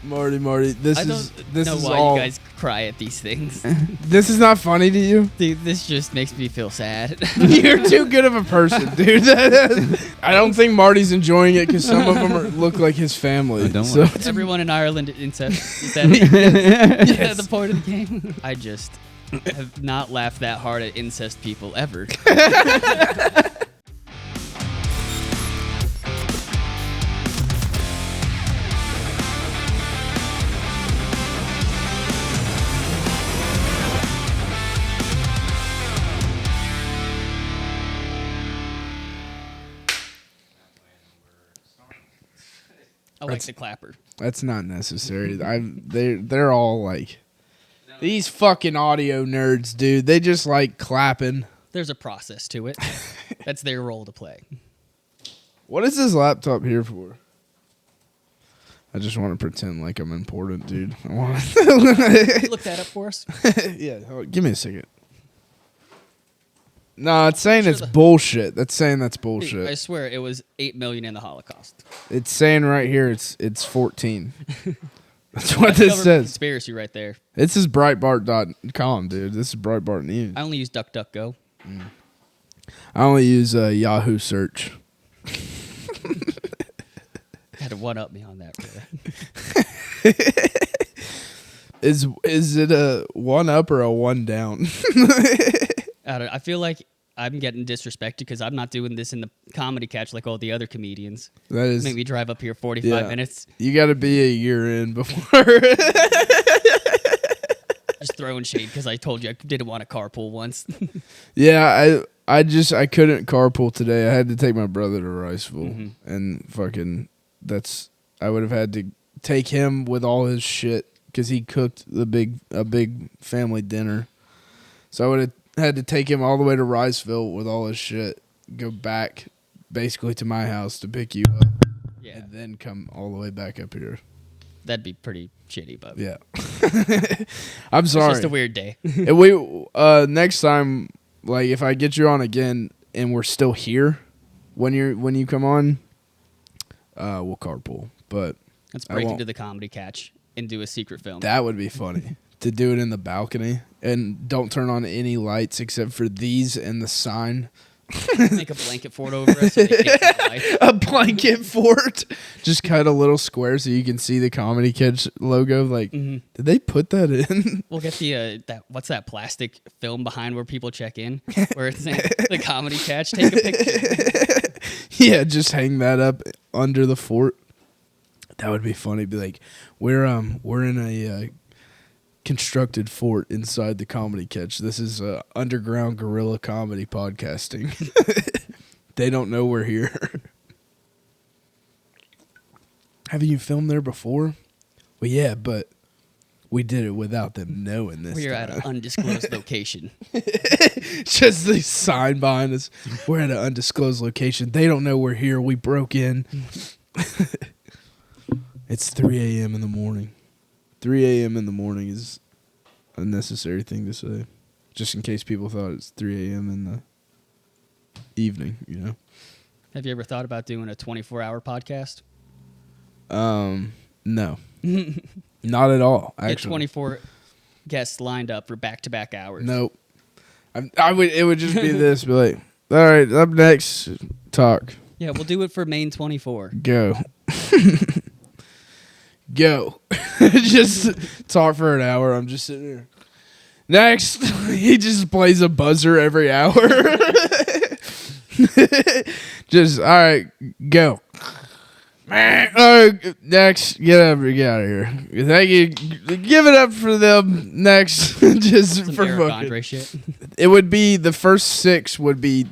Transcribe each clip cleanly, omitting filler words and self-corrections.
Marty, this I is don't know why all. you guys cry at these things. This is not funny to you. Dude, this just makes me feel sad. You're too good of a person, dude. I don't think Marty's enjoying it because some of them look like his family. So. Everyone in Ireland incest. Is that it? Is that the point of the game? I just have not laughed that hard at incest people ever. I like the clapper. That's not necessary. They're all like these fucking audio nerds, dude. They just like clapping. There's a process to it. That's their role to play. What is this laptop here for? I just want to pretend like I'm important, dude. I want to Look that up for us. Yeah, give me a second. No, it's saying it's bullshit. That's saying that's bullshit. I swear it was 8 million in the Holocaust. It's saying right here it's 14. That's what this says. Conspiracy right there. This is Breitbart.com, dude. This is Breitbart News. I only use DuckDuckGo. I only use Yahoo search. Had to one-up me on that. Is it a one up or a one down? I feel like I'm getting disrespected because I'm not doing this in the comedy catch like all the other comedians. That is make me drive up here 45 minutes. You got to be a year in before. Just throwing shade because I told you I didn't want to carpool once. Yeah, I couldn't carpool today. I had to take my brother to Riceville, and fucking I would have had to take him with all his shit because he cooked a big family dinner. So I would have had to take him all the way to Riceville with all his shit, go back basically to my house to pick you up, and then come all the way back up here. That'd be pretty shitty, but yeah. I'm sorry. It's just a weird day. And we next time, like if I get you on again and we're still here when you come on, we'll carpool. But let's break into the comedy catch and do a secret film. That would be funny. To do it in the balcony and don't turn on any lights except for these and the sign. Make a blanket fort over us. So a blanket fort. Just cut a little square so you can see the Comedy Catch logo. Like, did they put that in? We'll get the what's that plastic film behind where people check in, where it's the Comedy Catch. Take a picture. Yeah, just hang that up under the fort. That would be funny. Be like, we're in a constructed fort inside the Comedy Catch. This is underground guerrilla comedy podcasting. They don't know we're here. Have you filmed there before? Well, yeah, but we did it without them knowing this. We're at an undisclosed location. Just the sign behind us. We're at an undisclosed location. They don't know we're here. We broke in. It's 3 a.m. in the morning. 3 a.m. in the morning is a necessary thing to say. Just in case people thought it's 3 a.m. in the evening, you know? Have you ever thought about doing a 24-hour podcast? No. Not at all, actually. Get 24 guests lined up for back-to-back hours. Nope. It would just be this, be like, all right, up next, talk. Yeah, we'll do it for Main 24. Go. Go. Just talk for an hour. I'm just sitting here. Next. He just plays a buzzer every hour. Just, all right, go. Next. Get out of here. Thank you. Give it up for them. Next. Just some for Eric fucking. Andre shit. It would be, the first 6 would be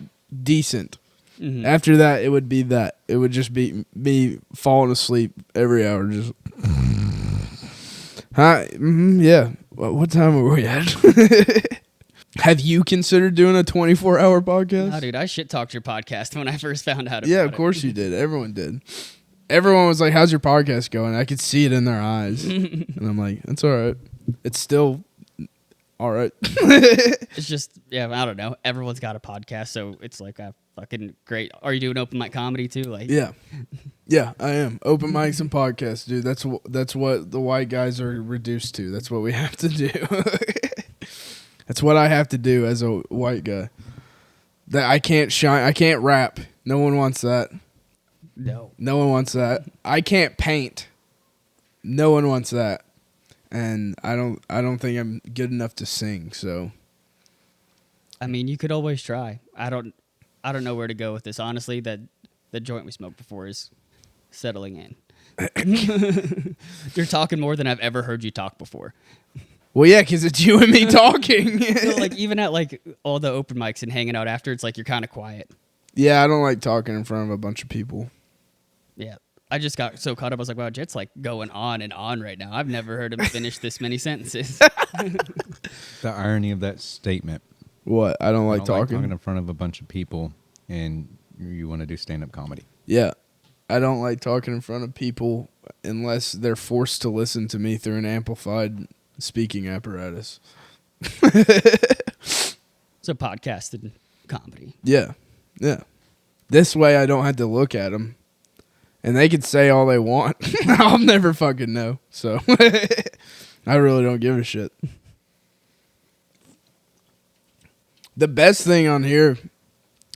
decent. Mm-hmm. After that, it would be that. It would just be me falling asleep every hour. Just, hi, yeah. What time are we at? Have you considered doing a 24-hour podcast? No, dude, I shit-talked your podcast when I first found out about it. Yeah, of course you did. Everyone did. Everyone was like, how's your podcast going? I could see it in their eyes. And I'm like, it's all right. It's still all right. It's just, I don't know. Everyone's got a podcast, so it's like, fucking great. Are you doing open mic comedy too? Like, Yeah, I am. Open mics and podcasts, dude. That's what the white guys are reduced to. That's what we have to do. That's what I have to do as a white guy. That I can't shine. I can't rap. No one wants that. No one wants that. I can't paint. No one wants that. And I don't think I'm good enough to sing. So, I mean, you could always try. I don't know where to go with this. Honestly, that the joint we smoked before is settling in. You're talking more than I've ever heard you talk before. Well, yeah, because it's you and me talking. So, like, even at like all the open mics and hanging out after, it's like you're kind of quiet. Yeah, I don't like talking in front of a bunch of people. Yeah, I just got so caught up. I was like, wow, Jet's like going on and on right now. I've never heard him finish this many sentences. The irony of that statement. What? I don't like talking in front of a bunch of people, and you want to do stand-up comedy. Yeah, I don't like talking in front of people unless they're forced to listen to me through an amplified speaking apparatus. So podcasting comedy. Yeah. This way I don't have to look at them. And they can say all they want. I'll never fucking know. So I really don't give a shit. The best thing on here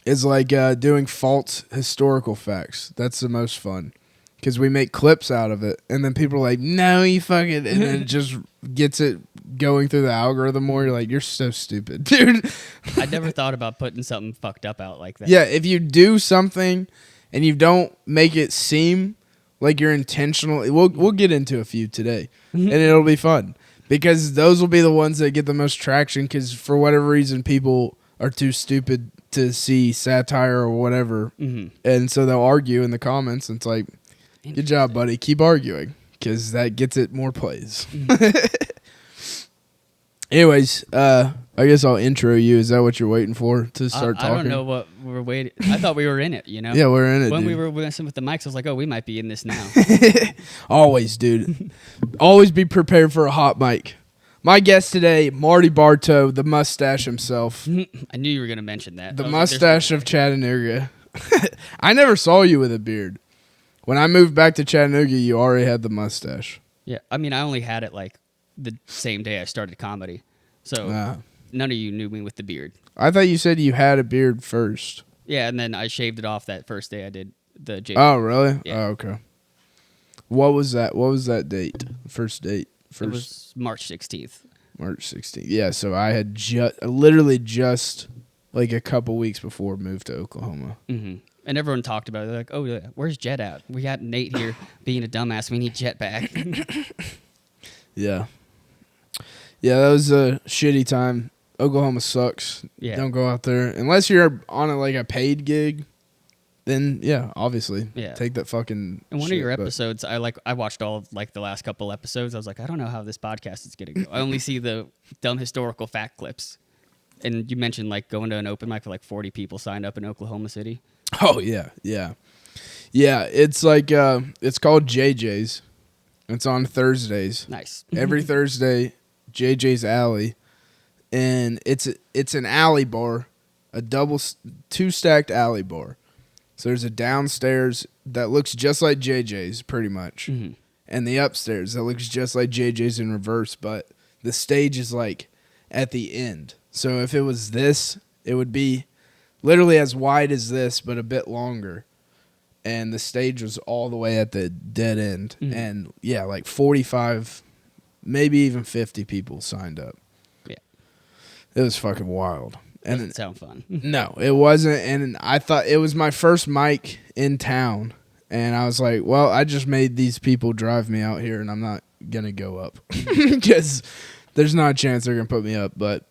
is like doing false historical facts. That's the most fun. Because we make clips out of it. And then people are like, no, you fucking... And then it just gets it going through the algorithm more. You're like, you're so stupid, dude. I never thought about putting something fucked up out like that. Yeah, if you do something and you don't make it seem like you're intentional... We'll get into a few today. And it'll be fun. Because those will be the ones that get the most traction. Because for whatever reason, people are too stupid to see satire or whatever. Mm-hmm. And so they'll argue in the comments. And it's like... Good job, buddy. Keep arguing, because that gets it more plays. Anyways, I guess I'll intro you. Is that what you're waiting for to start talking? I don't know what we're waiting. I thought we were in it, you know? Yeah, we're in it, When dude. we were messing with the mics, I was like, oh, we might be in this now. Always, dude. Always be prepared for a hot mic. My guest today, Marty Bartow, the mustache himself. I knew you were going to mention that. The mustache of Chattanooga. I never saw you with a beard. When I moved back to Chattanooga, you already had the mustache. Yeah, I mean, I only had it like the same day I started comedy. So none of you knew me with the beard. I thought you said you had a beard first. Yeah, and then I shaved it off that first day I did the J. Oh, really? Yeah. Oh, okay. What was that? What was that date? First date? It was March 16th. March 16th. Yeah, so I had literally just like a couple weeks before moved to Oklahoma. Mm-hmm. And everyone talked about it. They're like, oh, yeah, where's Jet at? We got Nate here being a dumbass. We need Jet back. Yeah. Yeah, that was a shitty time. Oklahoma sucks. Yeah. Don't go out there. Unless you're on a paid gig, then, yeah, obviously. Yeah. Take that fucking In one shit, of your episodes, I watched all of the last couple episodes. I was like, I don't know how this podcast is going to go. I only see the dumb historical fact clips. And you mentioned going to an open mic for 40 people signed up in Oklahoma City. Oh, yeah. It's it's called JJ's. It's on Thursdays. Nice. Every Thursday, JJ's Alley. And it's an alley bar, a two stacked alley bar. So there's a downstairs that looks just like JJ's, pretty much. Mm-hmm. And the upstairs that looks just like JJ's in reverse, but the stage is at the end. So if it was this, it would be literally as wide as this, but a bit longer. And the stage was all the way at the dead end. Mm-hmm. And, yeah, 45, maybe even 50 people signed up. Yeah. It was fucking wild. Doesn't sound fun. No, it wasn't. And I thought it was my first mic in town. And I was like, well, I just made these people drive me out here, and I'm not going to go up. Because there's not a chance they're going to put me up. But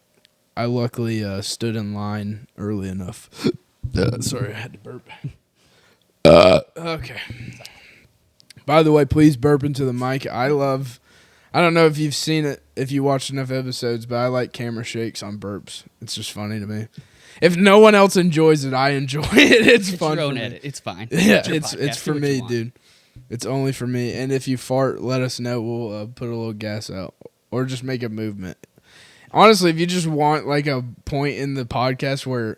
I luckily stood in line early enough. Sorry, I had to burp. Okay. By the way, please burp into the mic. I don't know if you've seen it, if you watched enough episodes, but I like camera shakes on burps. It's just funny to me. If no one else enjoys it, I enjoy it. It's fun. Your own edit. It's fine. Yeah, it's for me, dude. It's only for me. And if you fart, let us know. We'll put a little gas out or just make a movement. Honestly, if you just want a point in the podcast where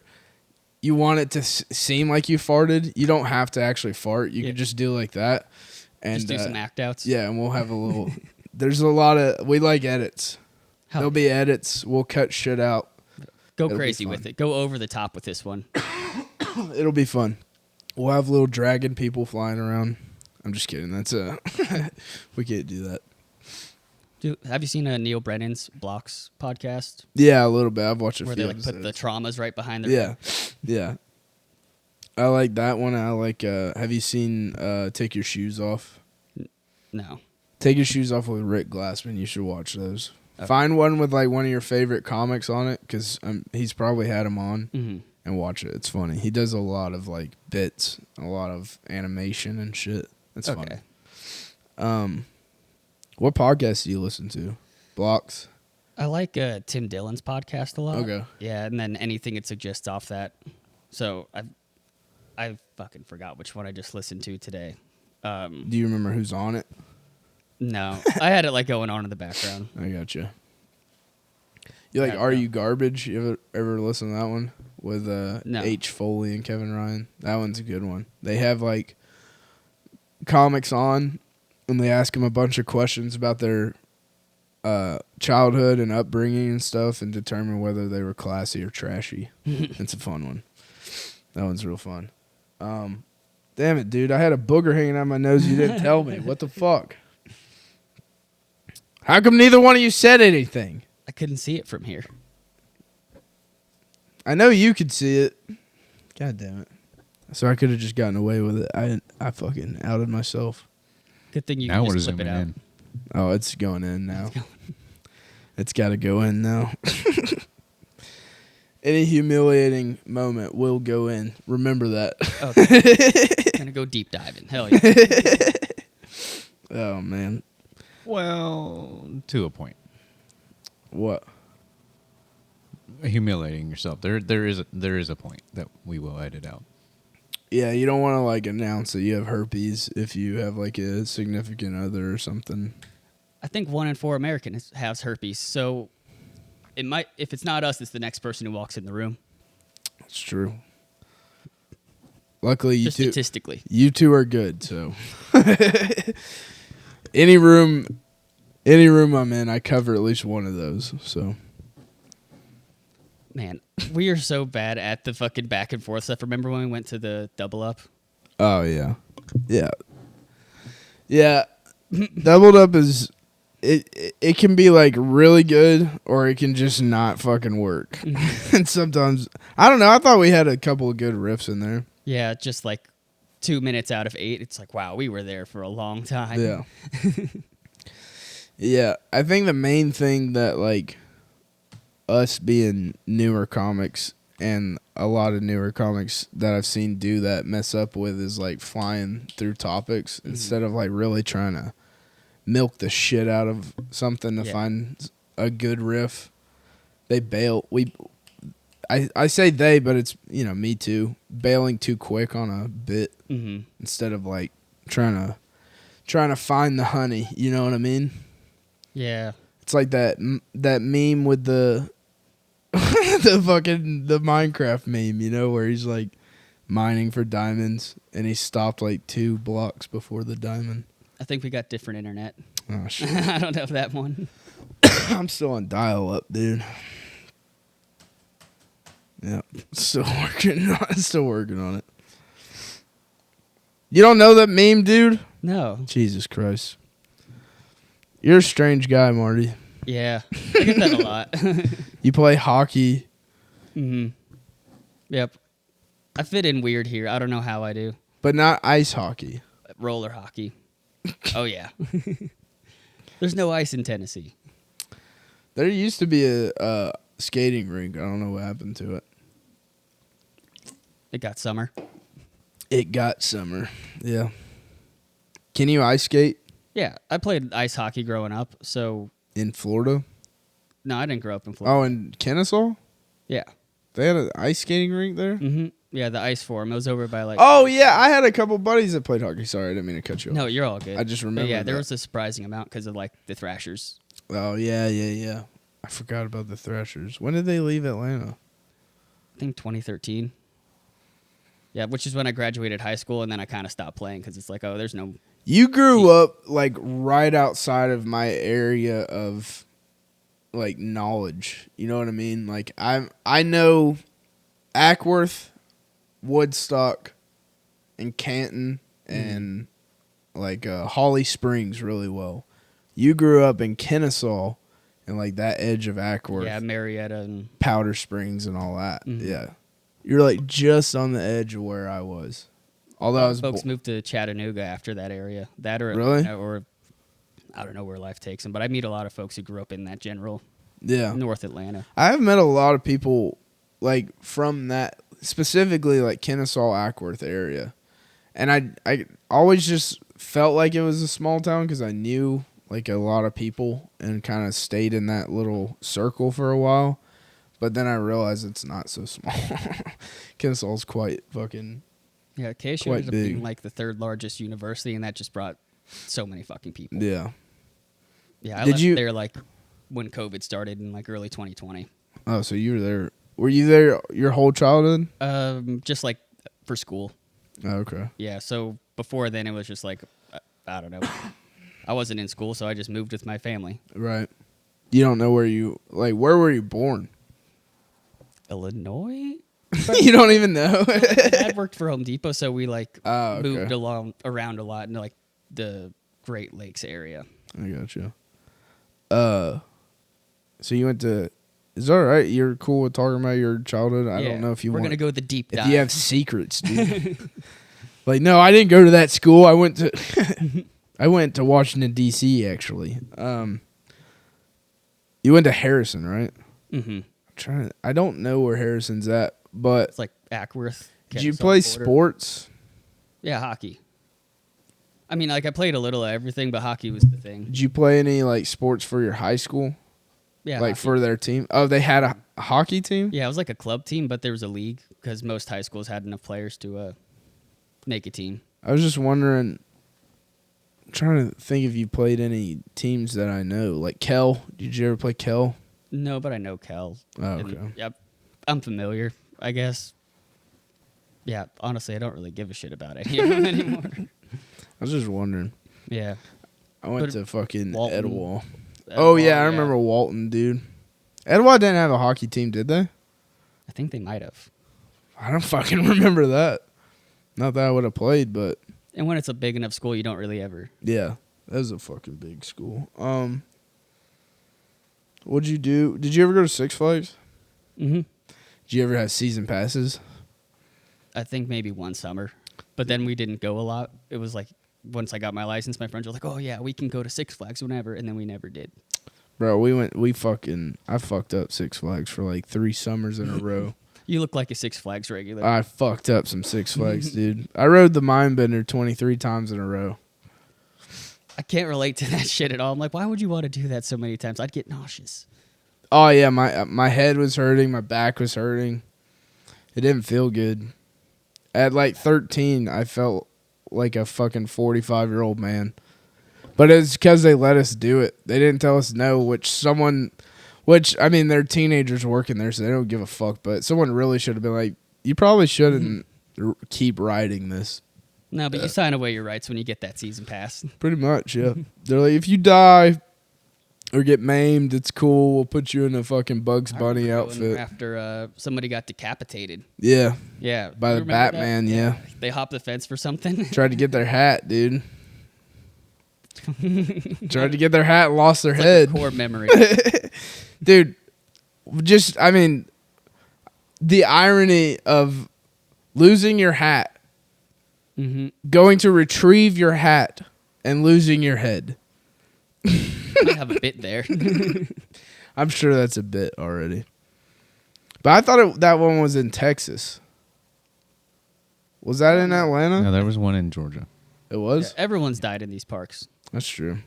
you want it to seem like you farted, you don't have to actually fart. You can just do like that. And just do some act outs. Yeah, and we'll have a little. There's a lot of. We like edits. There'll be edits. We'll cut shit out. Go crazy with it. Go over the top with this one. It'll be fun. We'll have little dragon people flying around. I'm just kidding. That's we can't do that. Dude, have you seen Neil Brennan's Blocks podcast? Yeah, a little bit. I've watched a where few they like episodes. put the traumas right behind their Yeah. I like that one. I like. Have you seen Take Your Shoes Off? No. Take Your Shoes Off with Rick Glassman. You should watch those. Okay. Find one with like one of your favorite comics on it, because he's probably had them on, and watch it. It's funny. He does a lot of like bits, a lot of animation and shit. It's fun. What podcast do you listen to? Blocks? I like Tim Dillon's podcast a lot. Okay. Yeah, and then anything it suggests off that. So I fucking forgot which one I just listened to today. Do you remember who's on it? No, I had it like going on in the background. I gotcha. You like Are You Garbage? You ever listen to that one with No. H. Foley and Kevin Ryan? That one's a good one. They have like comics on, and they ask them a bunch of questions about their childhood and upbringing and stuff, and determine whether they were classy or trashy. It's a fun one. That one's real fun. Damn it, dude! I had a booger hanging out my nose. You didn't tell me. What the fuck? How come neither one of you said anything? I couldn't see it from here. I know you could see it. God damn it. So I could have just gotten away with it. I fucking outed myself. Good thing you Now can we're just flip it zooming out. in. Oh, it's going in now. It's got to go in now. Any humiliating moment will go in. Remember that. Okay. Gonna go deep diving. Hell yeah. Oh, man. Well, to a point. What? Humiliating yourself. There is a point that we will edit out. Yeah, you don't want to like announce that you have herpes if you have like a significant other or something. I think 1 in 4 Americans has herpes, so it might. If it's not us, it's the next person who walks in the room. It's true. Luckily, Just statistically. You two are good. So, any room I'm in, I cover at least one of those. So, Man, we are so bad at the fucking back and forth stuff. Remember when we went to the double up? oh yeah. Doubled up is it can be like really good, or it can just not fucking work. And sometimes I don't know. I thought we had a couple of good riffs in there. Yeah, just like 2 minutes out of 8. It's like, wow, we were there for a long time. Yeah. Yeah, I think the main thing that like us being newer comics, and a lot of newer comics that I've seen do that mess up with, is like flying through topics instead of like really trying to milk the shit out of something to find a good riff. They bail. I say they, but it's, me too. Bailing too quick on a bit instead of like trying to find the honey. You know what I mean? Yeah. It's like that meme with the the Minecraft meme, where he's like mining for diamonds and he stopped like 2 blocks before the diamond. I think we got different internet. Oh shit. I don't have that one. I'm still on dial-up, dude. Yeah, still working on it. You don't know that meme, dude? No. Jesus Christ. You're a strange guy, Marty. Yeah. I get that a lot. You play hockey. Yep. I fit in weird here. I don't know how I do. But not ice hockey. Roller hockey. Oh, yeah. There's no ice in Tennessee. There used to be a skating rink. I don't know what happened to it. It got summer. It got summer. Yeah. Can you ice skate Yeah, I played ice hockey growing up, so... in Florida? No, I didn't grow up in Florida. Oh, in Kennesaw? Yeah. They had an ice skating rink there? Mm-hmm. Yeah, the ice forum. It was over by, like... Oh, yeah. I had a couple buddies that played hockey. Sorry, I didn't mean to cut you off. No, you're all good. I just remember But yeah, there that. was a surprising amount because of, like, the Thrashers. Oh, yeah. I forgot about the Thrashers. When did they leave Atlanta? I think 2013. Yeah, which is when I graduated high school, and then I kind of stopped playing because it's like, oh, there's no. You grew up like right outside of my area of like knowledge. You know what I mean? Like I know Ackworth, Woodstock, and Canton, and like Holly Springs really well. You grew up in Kennesaw and like that edge of Ackworth. Yeah, Marietta and Powder Springs and all that. Yeah. You're like just on the edge of where I was. Although I was folks moved to Chattanooga after that area. That or really? Or I don't know where life takes them, but I meet a lot of folks who grew up in that general North Atlanta. I have met a lot of people like from that, specifically like Kennesaw, Ackworth area. And I always just felt like it was a small town because I knew like a lot of people and kind of stayed in that little circle for a while. But then I realized it's not so small. Kennesaw's quite fucking Yeah, KSU ended up being like the third largest university, and that just brought so many fucking people. Yeah. Yeah, I left there like when COVID started in like early 2020. Oh, so you were there. Were you there your whole childhood? Just like for school. Oh, okay. Yeah, so before then it was just like, I don't know. I wasn't in school, so I just moved with my family. Right. You don't know where were you born? Illinois? You don't even know? Dad worked for Home Depot, so we like moved around a lot in like the Great Lakes area. I got you. So you went to... Is that all right? You're cool with talking about your childhood? I don't know if you We're want... going to go with the deep dive. If you have secrets, dude. Like, no, I didn't go to that school. I went to... I went to Washington, D.C., actually. You went to Harrison, right? Mm-hmm. I don't know where Harrison's at, but... It's like Ackworth. Did you play sports? Yeah, hockey. I mean, like, I played a little of everything, but hockey was the thing. Did you play any, like, sports for your high school? Yeah. Like, hockey. for their team? Oh, they had a hockey team? Yeah, it was like a club team, but there was a league because most high schools had enough players to make a team. I was just wondering... trying to think if you played any teams that I know. Like Kel. Did you ever play Kel? No, but I know Kel. Oh, okay. Yep. I'm familiar, I guess. Yeah, honestly, I don't really give a shit about it anymore. I was just wondering. Yeah. I went to fucking Walton. Edwall. Oh, yeah, I remember Walton, dude. Edwall didn't have a hockey team, did they? I think they might have. I don't fucking remember that. Not that I would have played, but... And when it's a big enough school, you don't really ever... Yeah, that was a fucking big school. What'd you do? Did you ever go to Six Flags? Mm-hmm. Did you ever have season passes? I think maybe one summer. But then we didn't go a lot. It was like, once I got my license, my friends were like, oh, yeah, we can go to Six Flags whenever. And then we never did. Bro, I fucked up Six Flags for like 3 summers in a row. You look like a Six Flags regular. I fucked up some Six Flags, dude. I rode the Mindbender 23 times in a row. I can't relate to that shit at all. I'm like, why would you want to do that so many times? I'd get nauseous. Oh, yeah, my head was hurting. My back was hurting. It didn't feel good. At like 13, I felt like a fucking 45-year-old man. But it's because they let us do it. They didn't tell us no, which, I mean, they're teenagers working there, so they don't give a fuck. But someone really should have been like, you probably shouldn't keep riding this. No, but you sign away your rights when you get that season pass. Pretty much, yeah. They're like, if you die or get maimed, it's cool. We'll put you in a fucking Bugs Bunny outfit. After somebody got decapitated. Yeah. Yeah. By the Batman, yeah. They hopped the fence for something. Tried to get their hat, dude. Tried to get their hat and lost their head. Like a core memory. Dude, the irony of losing your hat, going to retrieve your hat, and losing your head. I have a bit there. I'm sure that's a bit already. But I thought that one was in Texas. Was that in Atlanta? No, there was one in Georgia. It was? Yeah, everyone's died in these parks. That's true.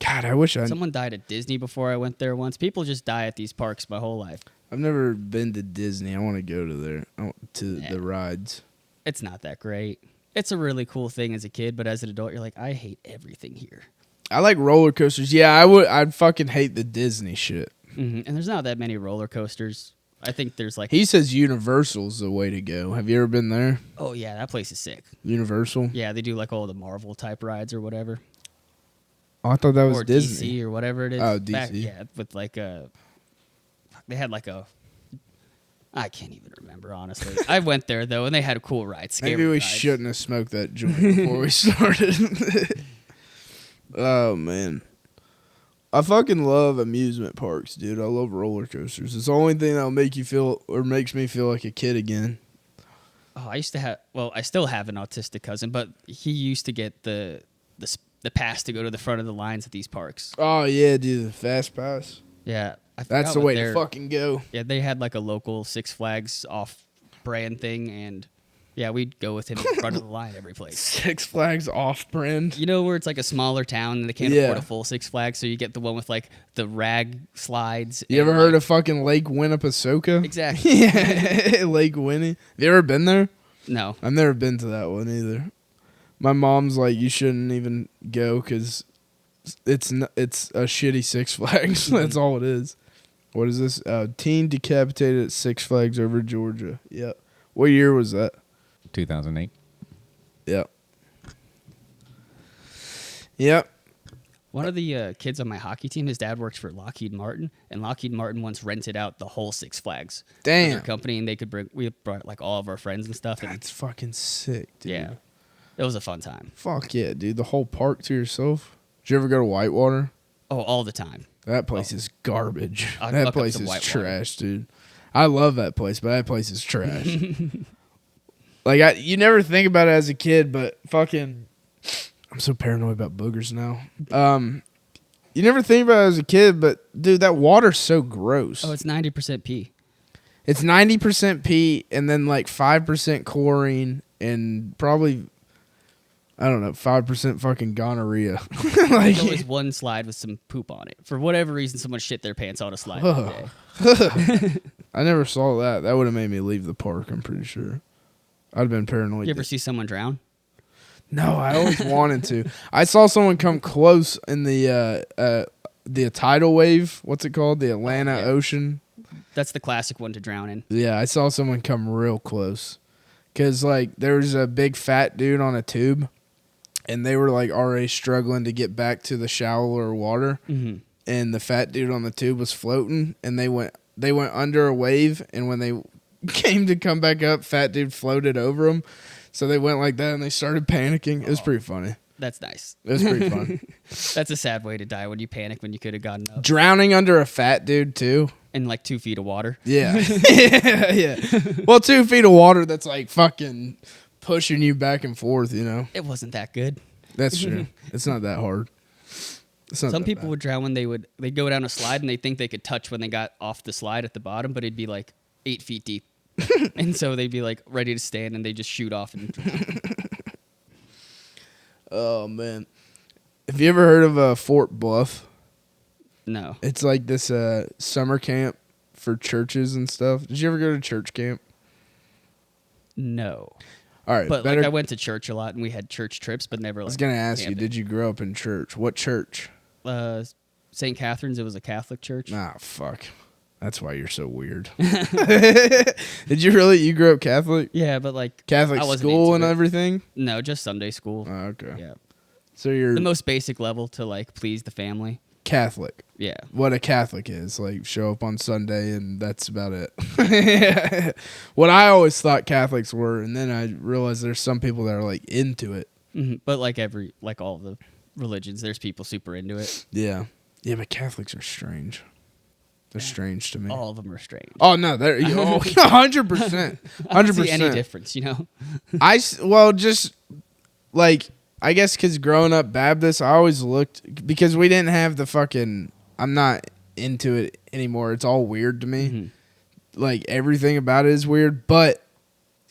God, I wish Someone died at Disney before I went there once. People just die at these parks my whole life. I've never been to Disney. I want to go to there, the rides. It's not that great. It's a really cool thing as a kid, but as an adult, you're like, I hate everything here. I like roller coasters. Yeah, I'd fucking hate the Disney shit. And there's not that many roller coasters. I think there's like. He says Universal's the way to go. Have you ever been there? Oh yeah, that place is sick. Universal? Yeah, they do like all the Marvel type rides or whatever. Oh, I thought that was Or Disney. DC or whatever it is. Oh, DC. Yeah, with like a. They had like a. I can't even remember, honestly. I went there, though, and they had a cool ride. Maybe we rides. shouldn't have smoked that joint before we started. Oh, man. I fucking love amusement parks, dude. I love roller coasters. It's the only thing that'll make you feel, or makes me feel like a kid again. Oh, I used to have. Well, I still have an autistic cousin, but he used to get the pass to go to the front of the lines at these parks. Oh, yeah, dude. The fast pass. Yeah, That's the way to fucking go. Yeah, they had like a local Six Flags off-brand thing, and yeah, we'd go with him in front of the line every place. Six Flags off-brand. You know where it's like a smaller town and they can't afford a full Six Flags, so you get the one with like the rag slides. You ever heard of fucking Lake Winnipesaukee? Exactly. Yeah, Lake Winnie. Have you ever been there? No. I've never been to that one either. My mom's like, you shouldn't even go because it's a shitty Six Flags. That's all it is. What is this? Teen decapitated at Six Flags over Georgia. Yep. What year was that? 2008. Yep. Yep. One of the kids on my hockey team, his dad works for Lockheed Martin, and Lockheed Martin once rented out the whole Six Flags. Damn. For their company, and we brought like all of our friends and stuff. And That's fucking sick, dude. yeah, it was a fun time. Fuck yeah, dude. The whole park to yourself. Did you ever go to Whitewater? Oh, all the time. That place is garbage. I'll That look up place some is Whitewater. trash, dude. I love that place, but that place is trash. Like, you never think about it as a kid, but fucking... I'm so paranoid about boogers now. You never think about it as a kid, but, dude, that water's so gross. Oh, it's 90% pee. It's 90% pee and then, like, 5% chlorine and probably... I don't know, 5% fucking gonorrhea. There's Like, always one slide with some poop on it. For whatever reason, someone shit their pants on a slide that day. I never saw that. That would have made me leave the park, I'm pretty sure. I'd have been paranoid. You ever see someone drown? No, I always wanted to. I saw someone come close in the tidal wave. What's it called? The Atlanta Ocean. That's the classic one to drown in. Yeah, I saw someone come real close. Because, like, there was a big fat dude on a tube. And they were, like, already struggling to get back to the shallower water. Mm-hmm. And the fat dude on the tube was floating. And they went under a wave. And when they came to come back up, fat dude floated over them. So they went like that and they started panicking. It was pretty funny. That's nice. It was pretty fun. That's a sad way to die when you panic when you could have gotten up. Drowning under a fat dude, too. In like 2 feet of water. Yeah. Yeah. Well, 2 feet of water that's like fucking pushing you back and forth, you know? It wasn't that good. That's true. It's not that hard. It's not Some that people bad. would drown when they'd go down a slide and they think they could touch when they got off the slide at the bottom, but it'd be like 8 feet deep. And so they'd be like ready to stand and they just shoot off and drown. Oh, man. Have you ever heard of Fort Bluff? No. It's like this summer camp for churches and stuff. Did you ever go to church camp? No. All right. But like I went to church a lot and we had church trips, but never like I was going to ask you, camping. did you grow up in church? What church? St. Catherine's, it was a Catholic church. Ah, fuck. That's why you're so weird. Did you really? You grew up Catholic? Yeah, but like Catholic I wasn't school and into it. everything? No, just Sunday school. Oh, okay. Yeah. So you're The most basic level to like please the family. Catholic. Yeah. What a Catholic is. Like, show up on Sunday and that's about it. What I always thought Catholics were, and then I realized there's some people that are like into it. Mm-hmm. But like all the religions, there's people super into it. Yeah. Yeah, but Catholics are strange. They're strange to me. All of them are strange. Oh, no. They're 100%. I don't see 100%. any difference, you know? Just like, I guess because growing up Baptist, I always looked, because we didn't have the fucking, I'm not into it anymore. It's all weird to me. Mm-hmm. Like, everything about it is weird, but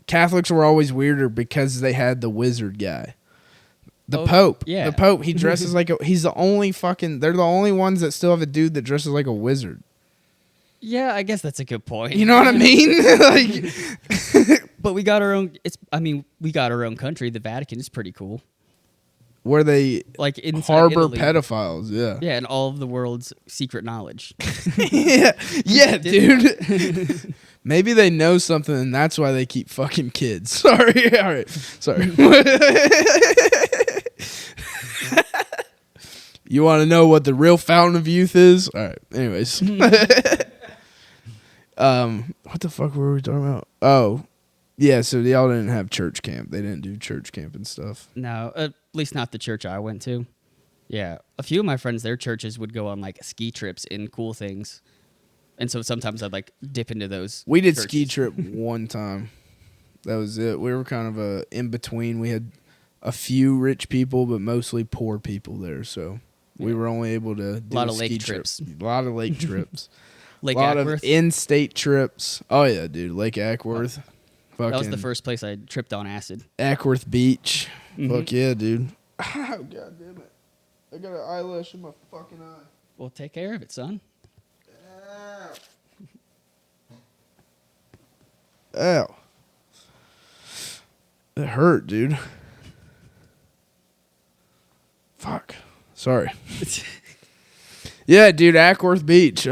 Catholics were always weirder because they had the wizard guy. The Pope. Yeah. The Pope, he dresses like he's the only they're the only ones that still have a dude that dresses like a wizard. Yeah, I guess that's a good point. You know what I mean? Like, but we got our own. We got our own country. The Vatican is pretty cool. where they Like inside harbor Italy. pedophiles. Yeah. Yeah, and all of the world's secret knowledge. Yeah, dude. Maybe they know something and that's why they keep fucking kids. Sorry. All right. Sorry. You want to know what the real fountain of youth is? All right. Anyways. What the fuck were we talking about? Oh, yeah. So y'all didn't have church camp. They didn't do church camp and stuff. No, at least not the church I went to. Yeah, a few of my friends, their churches would go on like ski trips in cool things, and so sometimes I'd like dip into those. We did churches. ski trip one time. That was it. We were kind of a in between. We had a few rich people, but mostly poor people there. So we were only able to do a lot of ski lake trip. trips. A lot of lake trips. Lake a lot Ackworth. of in-state trips. Oh yeah, dude, Lake Ackworth. That was the first place I tripped on acid. Ackworth Beach. Mm-hmm. Fuck yeah, dude. Oh, God damn it. I got an eyelash in my fucking eye. Well, take care of it, son. Ow. Ow. It hurt, dude. Fuck. Sorry. Yeah, dude, Ackworth Beach.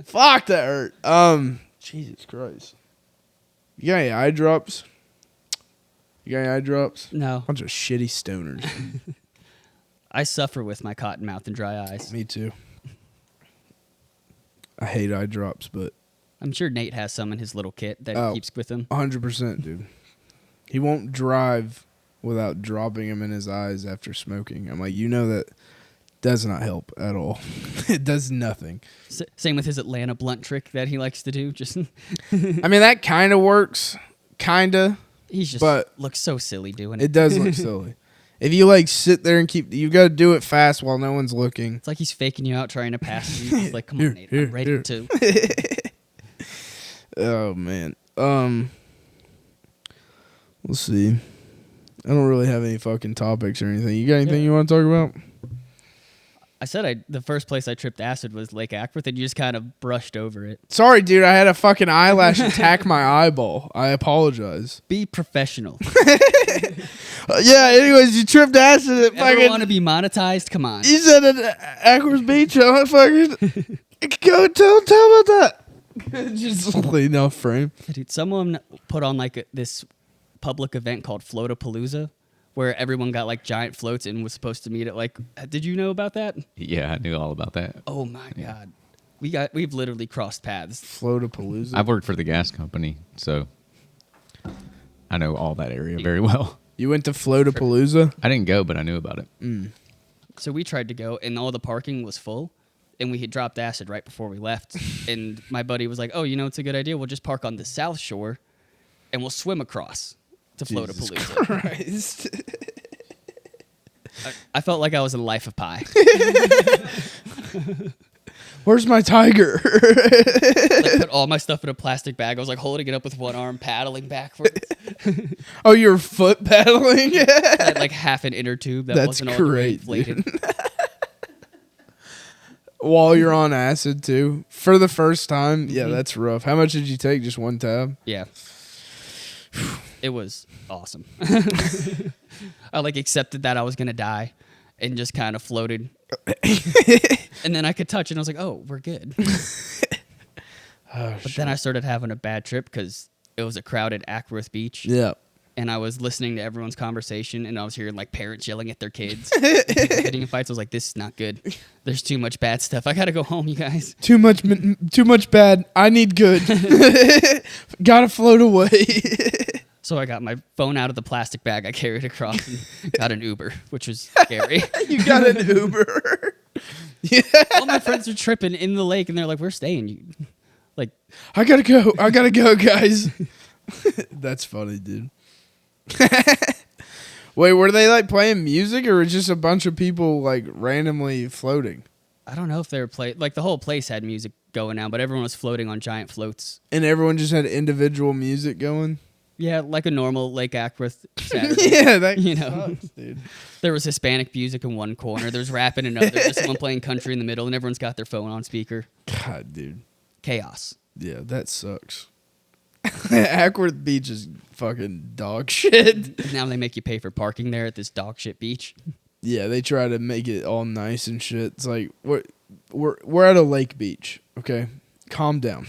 Fuck, that hurt. Jesus Christ. You got any eye drops? You got any eye drops? No. Bunch of shitty stoners. I suffer with my cotton mouth and dry eyes. Me too. I hate eye drops, but I'm sure Nate has some in his little kit that he keeps with him. 100%, dude. He won't drive without dropping them in his eyes after smoking. I'm like, you know that does not help at all. It does nothing. Same with his Atlanta blunt trick that he likes to do. Just I mean, that kind of works. Kind of. He's just but looks so silly doing it. It does look silly. If you like sit there and you got to do it fast while no one's looking. It's like he's faking you out trying to pass you. He's like, come on, Nate, I'm ready to. Oh man. Let's see. I don't really have any fucking topics or anything. You got anything you want to talk about? I said the first place I tripped acid was Lake Ackworth, and you just kind of brushed over it. Sorry, dude. I had a fucking eyelash attack my eyeball. I apologize. Be professional. Yeah. Anyways, you tripped acid at Ever fucking. want to be monetized? Come on. You said at Ackworth Beach. I fucking go tell about that. Just lean off frame. Dude, someone put on like this public event called Floatapalooza, where everyone got like giant floats and was supposed to meet at like. Did you know about that? Yeah, I knew all about that. Oh my god, we've literally crossed paths. Floatapalooza. I've worked for the gas company, so I know all that area very well. You went to Floatapalooza? I didn't go, but I knew about it. So we tried to go, and all the parking was full, and we had dropped acid right before we left. And my buddy was like, "Oh, you know, it's a good idea. We'll just park on the South Shore, and we'll swim across to Floatapalooza." Christ. I felt like I was in Life of Pi. Where's my tiger? Like, put all my stuff in a plastic bag. I was like holding it up with one arm, paddling backwards. Oh, you're foot paddling? I had like half an inner tube that That's wasn't all the way great, inflated. While you're on acid, too? For the first time? Yeah, that's rough. How much did you take? Just one tab? Yeah. It was awesome. I like accepted that I was going to die and just kind of floated. And then I could touch it and I was like, oh, we're good. But then I started having a bad trip because it was a crowded Ackworth Beach. Yeah. And I was listening to everyone's conversation, and I was hearing like parents yelling at their kids, getting in fights. I was like, "This is not good. There's too much bad stuff. I gotta go home, you guys. Too much bad. I need good. Gotta float away." So I got my phone out of the plastic bag I carried across and got an Uber, which was scary. You got an Uber. Yeah. All my friends are tripping in the lake, and they're like, "We're staying." You like, I gotta go, guys. That's funny, dude. Wait, were they like playing music or was just a bunch of people like randomly floating? I don't know if they were like the whole place had music going now, but everyone was floating on giant floats. And everyone just had individual music going? Yeah, like a normal Lake Ackworth Saturday. Yeah, that sucks, dude. There was Hispanic music in one corner. There's rap in another. There's someone playing country in the middle, and everyone's got their phone on speaker. God, dude. Chaos. Yeah, that sucks. Ackworth Beach is fucking dog shit. Now they make you pay for parking there at this dog shit beach. Yeah, they try to make it all nice and shit. It's like we're at a lake beach, okay? calm down.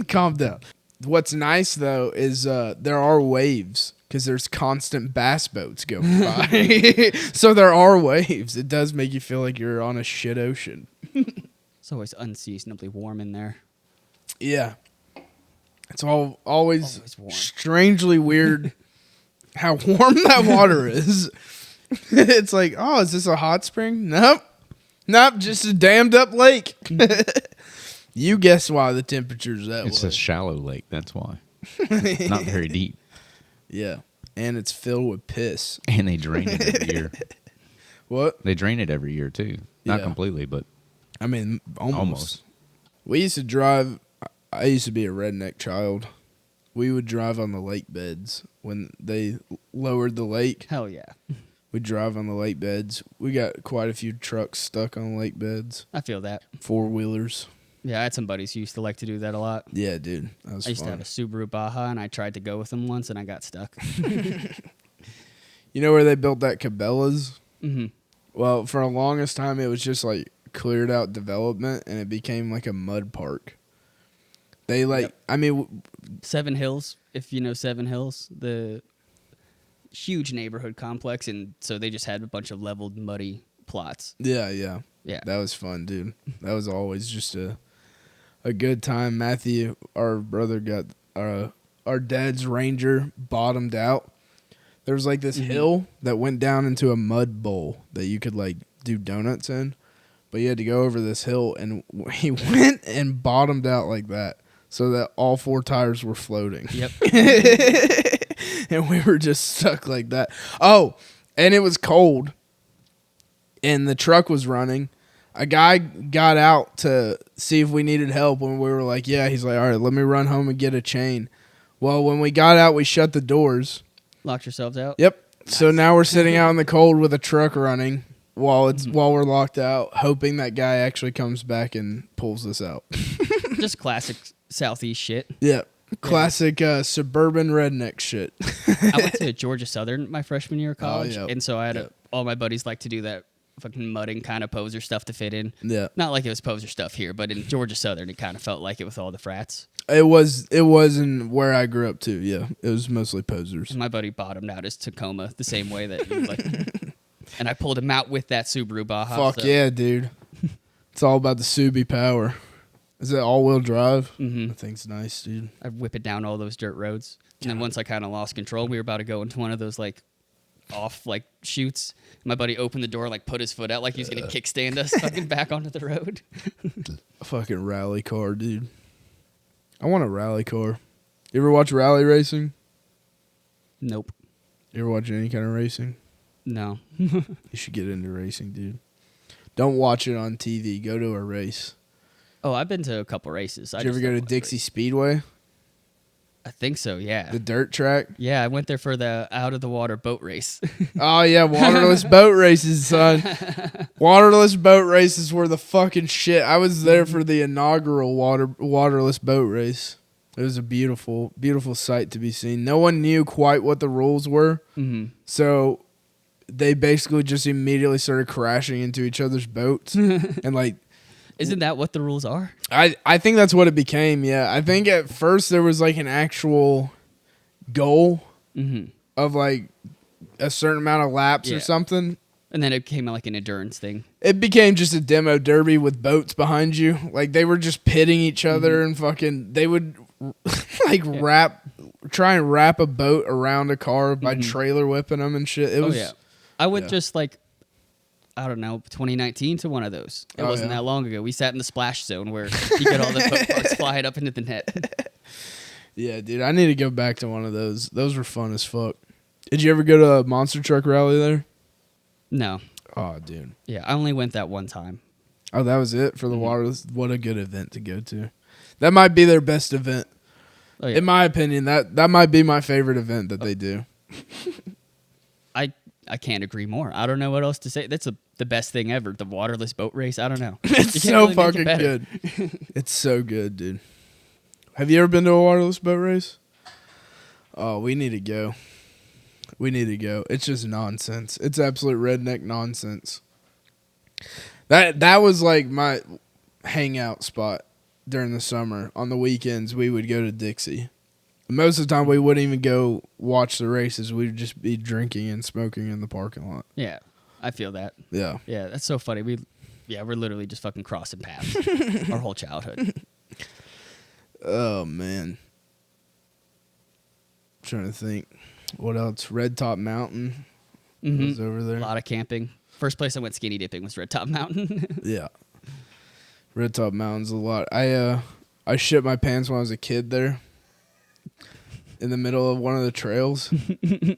Calm down. What's nice, though, is there are waves because there's constant bass boats going by. So there are waves. It does make you feel like you're on a shit ocean. It's always unseasonably warm in there. Yeah. It's always warm. Strangely weird how warm that water is. It's like, oh, is this a hot spring? Nope, just a dammed up lake. You guess why the temperature's that way. It's a shallow lake, that's why. It's not very deep. Yeah, and it's filled with piss. And they drain it every year. What? They drain it every year, too. Not Yeah. completely, but I mean, almost. We used to drive. I used to be a redneck child. We would drive on the lake beds when they lowered the lake. Hell yeah. We'd drive on the lake beds. We got quite a few trucks stuck on lake beds. I feel that. 4-wheelers. Yeah, I had some buddies who used to like to do that a lot. Yeah, dude. That was I used fun. to have a Subaru Baja, and I tried to go with them once, and I got stuck. You know where they built that Cabela's? Mm-hmm. Well, for the longest time, it was just like cleared out development, and it became like a mud park. They like, Yep. I mean, Seven Hills, if you know Seven Hills, the huge neighborhood complex, and so they just had a bunch of leveled, muddy plots. yeah. Yeah. That was fun, dude. That was always just a good time. Matthew, our brother, got our dad's Ranger bottomed out. There was like this hill that went down into a mud bowl that you could like do donuts in, but you had to go over this hill, and he went and bottomed out like that so that all 4 tires were floating. Yep. And we were just stuck like that. Oh, and it was cold, and the truck was running. A guy got out to see if we needed help, and we were like, yeah. He's like, all right, let me run home and get a chain. Well, when we got out, we shut the doors. Locked yourselves out? Yep. Nice. So now we're sitting out in the cold with a truck running while we're locked out, hoping that guy actually comes back and pulls us out. Just classic Southeast shit. Yeah. Classic suburban redneck shit. I went to Georgia Southern my freshman year of college, yep. and so I had all my buddies like to do that fucking mudding kind of poser stuff to fit in. Yeah. Not like it was poser stuff here, but in Georgia Southern, it kind of felt like it with all the frats. It was in where I grew up too. Yeah, it was mostly posers. And my buddy bottomed out his Tacoma the same way that you like. And I pulled him out with that Subaru Baja. Fuck yeah, dude. It's all about the Subi power. Is it all-wheel drive? Mm-hmm. That thing's nice, dude. I whip it down all those dirt roads. And then once I kind of lost control, we were about to go into one of those like off like shoots. My buddy opened the door, like put his foot out like he was gonna kickstand us fucking back onto the road. A fucking rally car, dude. I want a rally car. You ever watch rally racing? Nope. You ever watch any kind of racing? No. You should get into racing, dude. Don't watch it on TV. Go to a race. Oh, I've been to a couple races. Did you ever go to Dixie Speedway? I think so, yeah. The dirt track? Yeah, I went there for the out of the water boat race. Oh, yeah, waterless boat races, son. Waterless boat races were the fucking shit. I was there for the inaugural waterless boat race. It was a beautiful, beautiful sight to be seen. No one knew quite what the rules were, so they basically just immediately started crashing into each other's boats. And, like... Isn't that what the rules are? I think that's what it became, yeah. I think at first there was, like, an actual goal of, like, a certain amount of laps or something. And then it became like an endurance thing. It became just a demo derby with boats behind you. Like, they were just pitting each other and fucking... They would, like, try and wrap a boat around a car by trailer whipping them and shit. It was... I went just, like, I don't know, 2019 to one of those. It wasn't that long ago. We sat in the splash zone where you get all the boat parts flying up into the net. Yeah, dude, I need to go back to one of those. Those were fun as fuck. Did you ever go to a monster truck rally there? No. Oh, dude. Yeah, I only went that one time. Oh, that was it for the water. What a good event to go to. That might be their best event. Oh, yeah. In my opinion, that might be my favorite event that they do. I can't agree more. I don't know what else to say. That's the best thing ever. The waterless boat race. I don't know. It's so really fucking good. It's so good, dude. Have you ever been to a waterless boat race? Oh, we need to go. We need to go. It's just nonsense. It's absolute redneck nonsense. That was like my hangout spot during the summer. On the weekends, we would go to Dixie. Most of the time, we wouldn't even go watch the races. We'd just be drinking and smoking in the parking lot. Yeah, I feel that. Yeah. Yeah, that's so funny. We're literally just fucking crossing paths our whole childhood. Oh, man. I'm trying to think. What else? Red Top Mountain was over there. A lot of camping. First place I went skinny dipping was Red Top Mountain. Yeah. Red Top Mountain's a lot. I shit my pants when I was a kid there. In the middle of one of the trails. We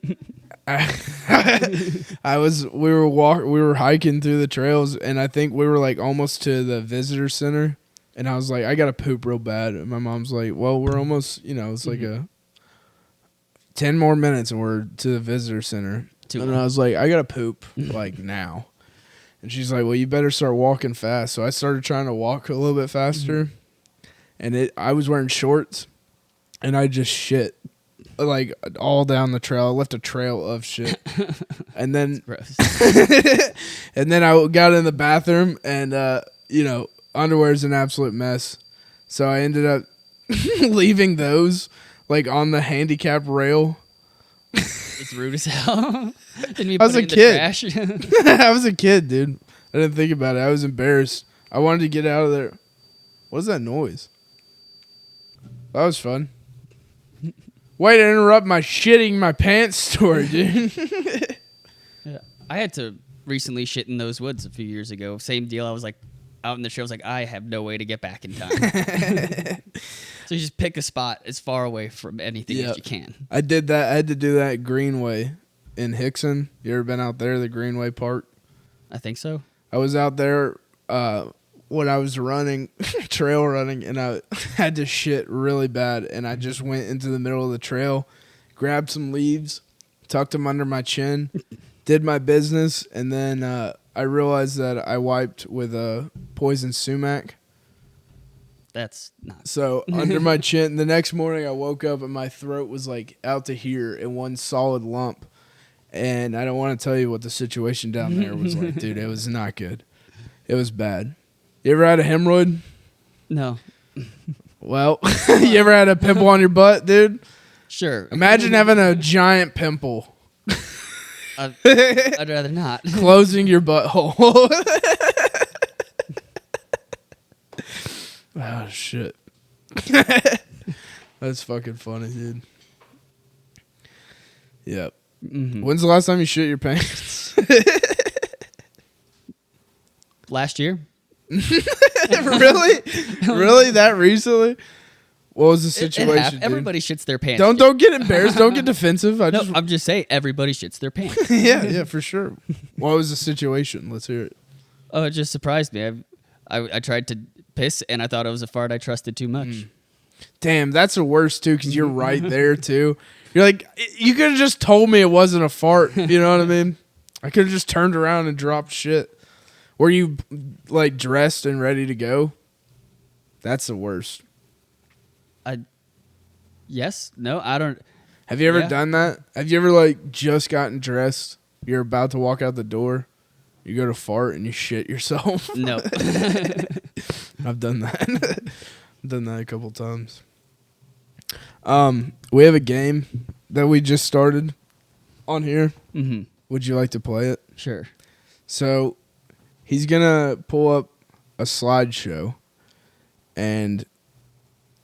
were hiking through the trails, and I think we were like almost to the visitor center, and I was like, I gotta poop real bad. And my mom's like, well, we're almost, it's like a 10 more minutes and we're to the visitor center. And I was like, I gotta poop like now. And she's like, well, you better start walking fast. So I started trying to walk a little bit faster, and I was wearing shorts, and I just shit like all down the trail. I left a trail of shit. And then and then I got in the bathroom, and underwear's an absolute mess. So I ended up leaving those like on the handicap rail. It's rude as hell. Didn't you I was put a it in kid. the trash? I was a kid, dude. I didn't think about it. I was embarrassed. I wanted to get out of there. What is that noise? That was fun. Way to interrupt my shitting my pants story, dude. Yeah. I had to recently shit in those woods a few years ago. Same deal. I was like out in the trail. I was like, I have no way to get back in time. So you just pick a spot as far away from anything as you can. I did that. I had to do that at Greenway in Hickson. You ever been out there, the Greenway Park? I think so. I was out there when I was running, trail running, and I had to shit really bad. And I just went into the middle of the trail, grabbed some leaves, tucked them under my chin, did my business, and then I realized that I wiped with a poison sumac. That's not. So under my chin, the next morning I woke up and my throat was like out to here in one solid lump. And I don't want to tell you what the situation down there was like, dude. It was not good. It was bad. You ever had a hemorrhoid? No. Well, you ever had a pimple on your butt, dude? Sure. Imagine having a giant pimple. I'd rather not. Closing your butthole. Oh, shit. That's fucking funny, dude. Yep. Mm-hmm. When's the last time you shit your pants? Last year. Really? Really? That recently? What was the situation? Everybody shits their pants. Don't get embarrassed. Don't get defensive. I'm just saying everybody shits their pants. Yeah, for sure. What was the situation? Let's hear it. Oh, it just surprised me. I tried to piss, and I thought it was a fart I trusted too much. Damn, that's the worst, too, because you're right there, too. You're like, you could have just told me it wasn't a fart. You know what I mean? I could have just turned around and dropped shit. Were you, like, dressed and ready to go? That's the worst. Yes? No, I don't. Have you ever done that? Have you ever, like, just gotten dressed? You're about to walk out the door. You go to fart and you shit yourself. No. I've done that. I've done that a couple times. We have a game that we just started on here. Mm-hmm. Would you like to play it? Sure. So he's going to pull up a slideshow, and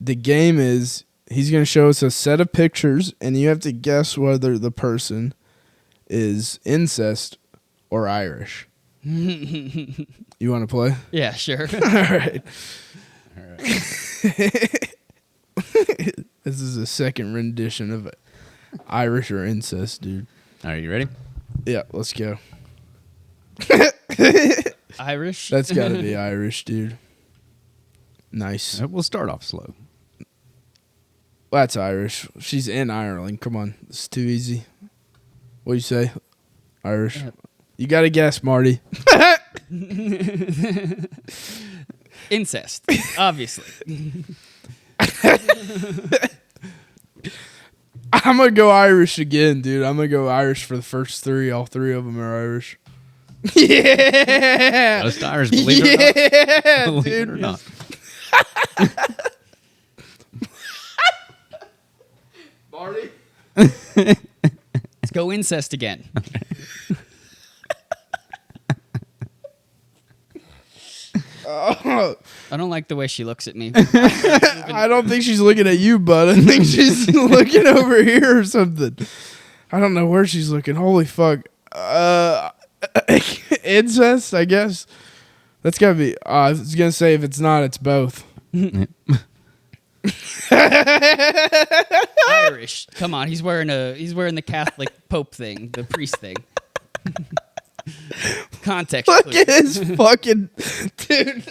the game is he's going to show us a set of pictures, and you have to guess whether the person is incest or Irish. You want to play? Yeah, sure. All right. This is a second rendition of Irish or incest, dude. Are you ready? Yeah, let's go. Irish? That's got to be Irish, dude. Nice. We'll start off slow. Well, that's Irish. She's in Ireland. Come on. It's too easy. What do you say? Irish. You got to guess, Marty. Incest, obviously. I'm going to go Irish again, dude. I'm going to go Irish for the first three. All three of them are Irish. Yeah. Most Irish, believe it or not. Believe it or not. Marty? Let's go incest again. Oh, I don't like the way she looks at me. I don't think she's looking at you, bud. I think she's looking over here or something. I don't know where she's looking. Holy fuck. Incest, I guess. That's gotta be. I was gonna say if it's not, it's both. Irish. Come on, he's wearing the Catholic Pope thing, the priest thing. Context. Look Please. at his fucking dude.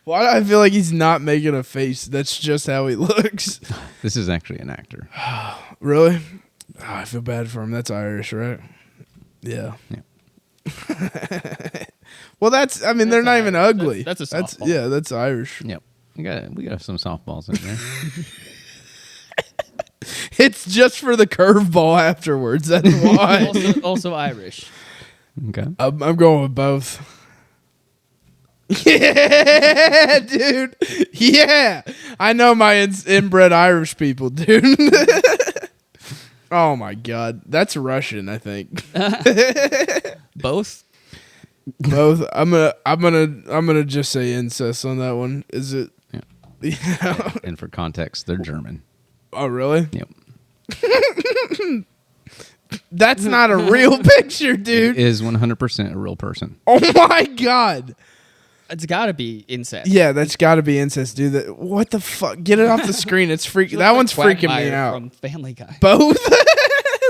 Why do I feel like he's not making a face? That's just how he looks. This is actually an actor. Really? Oh, I feel bad for him. That's Irish, right? Yeah. Well, that's. I mean, they're not even ugly. That's a softball. That's Irish. Yep. We got some softballs in there. It's just for the curveball afterwards. That's why. also Irish. Okay. I'm going with both. Yeah, dude. Yeah. I know my inbred Irish people, dude. Oh my god. That's Russian, I think. Both? Both. I'm gonna just say incest on that one. Is it? Yeah. And for context, they're German. Oh really? Yep. That's not a real picture, dude. It is 100% a real person. Oh my god. It's got to be incest. Yeah, that's got to be incest, dude. What the fuck? Get it off the screen. It's freaking. That one's freaking me out. From Family Guy. Both.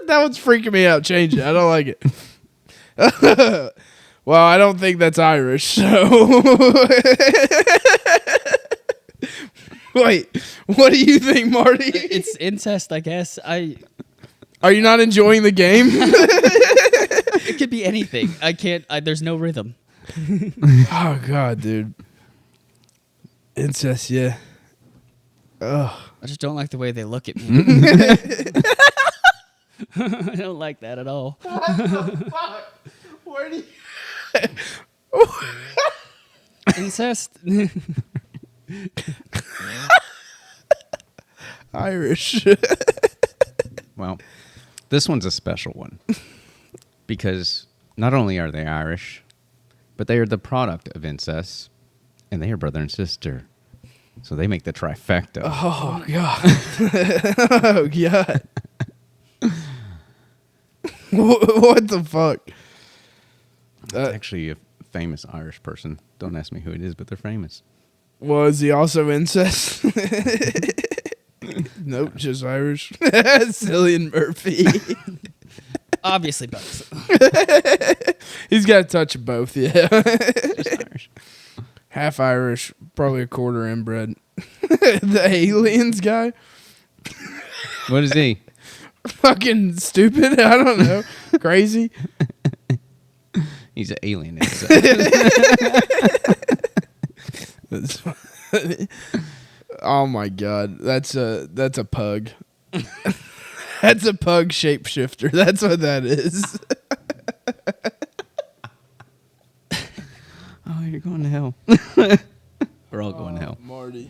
That one's freaking me out. Change it. I don't like it. Well, I don't think that's Irish. So. Wait, what do you think, Marty? It's incest, I guess. Are you not enjoying the game? It could be anything. I can't. There's no rhythm. Oh god, dude. Incest, yeah. Ugh. I just don't like the way they look at me. I don't like that at all. What the fuck? Where do you? Incest. Irish. Well, this one's a special one because not only are they Irish, but they are the product of incest, and they are brother and sister. So they make the trifecta. Oh god. Oh god. What the fuck? It's actually a famous Irish person. Don't ask me who it is, but they're famous. Was he also incest? Nope, just Irish. Cillian Murphy. Obviously both. He's got a touch of both, yeah. Just Irish. Half Irish, probably a quarter inbred. The aliens guy? What is he? Fucking stupid. I don't know. Crazy. He's an alien. That's funny. Oh my god, that's a pug. That's a pug shapeshifter. That's what that is. Oh, you're going to hell. We're all going to hell. Marty.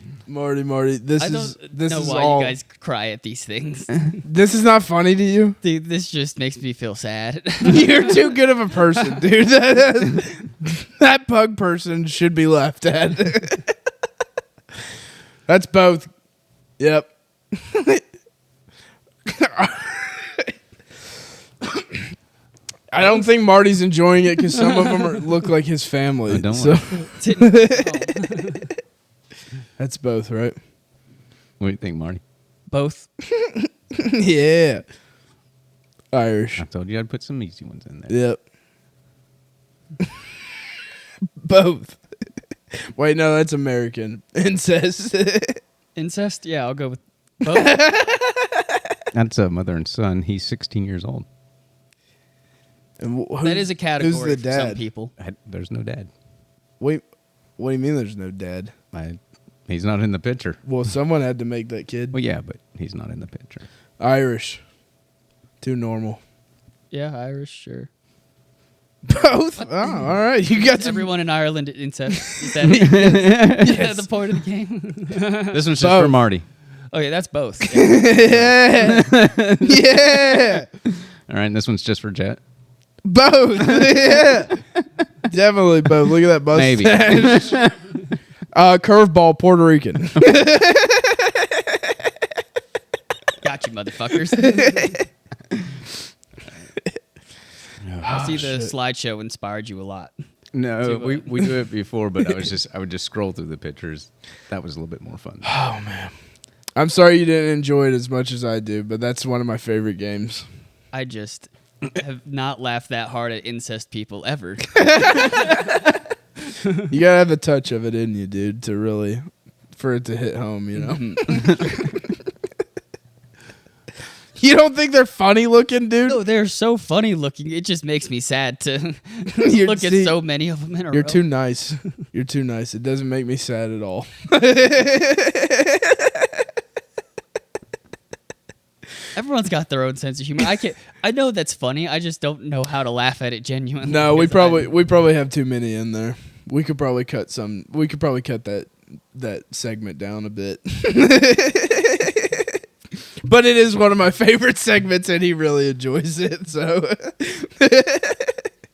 This I don't know is why all. you guys cry at these things. This is not funny to you. Dude, this just makes me feel sad. You're too good of a person, dude. That pug person should be laughed at. That's both. Yep. I don't think Marty's enjoying it because some of them look like his family. Oh, don't so. worry. That's both, right? What do you think, Marty? Both. Yeah. Irish. I told you I'd put some easy ones in there. Yep. Both. Wait, no, that's American. Incest. Incest? Yeah, I'll go with both. That's a mother and son. He's 16 years old. And That is a category who's the for dad? some people. There's no dad. Wait, what do you mean there's no dad? He's not in the picture. Well, someone had to make that kid. Well, yeah, but he's not in the picture. Irish. Too normal. Yeah, Irish, sure. Both? Oh, all right. You got some. Everyone in Ireland incest. Is that it? Is that the point of the game? This one's just for Marty. Okay, that's both. Yeah. Yeah. All right, and this one's just for Jet. Both. Yeah. Definitely both. Look at that mustache. Maybe. Curveball, Puerto Rican. Got you, motherfuckers. I see the slideshow inspired you a lot. No, we do it before, but I would just scroll through the pictures. That was a little bit more fun. Oh man, I'm sorry you didn't enjoy it as much as I do, but that's one of my favorite games. I just have not laughed that hard at incest people ever. You gotta have a touch of it in you, dude, to really for it to hit home. You know. You don't think they're funny looking, dude? No, they're so funny looking. It just makes me sad to look at so many of them in a row. You're too nice. You're too nice. It doesn't make me sad at all. Everyone's got their own sense of humor. I know that's funny. I just don't know how to laugh at it genuinely. No, we probably have too many in there. We could probably cut that segment down a bit. But it is one of my favorite segments, and he really enjoys it. So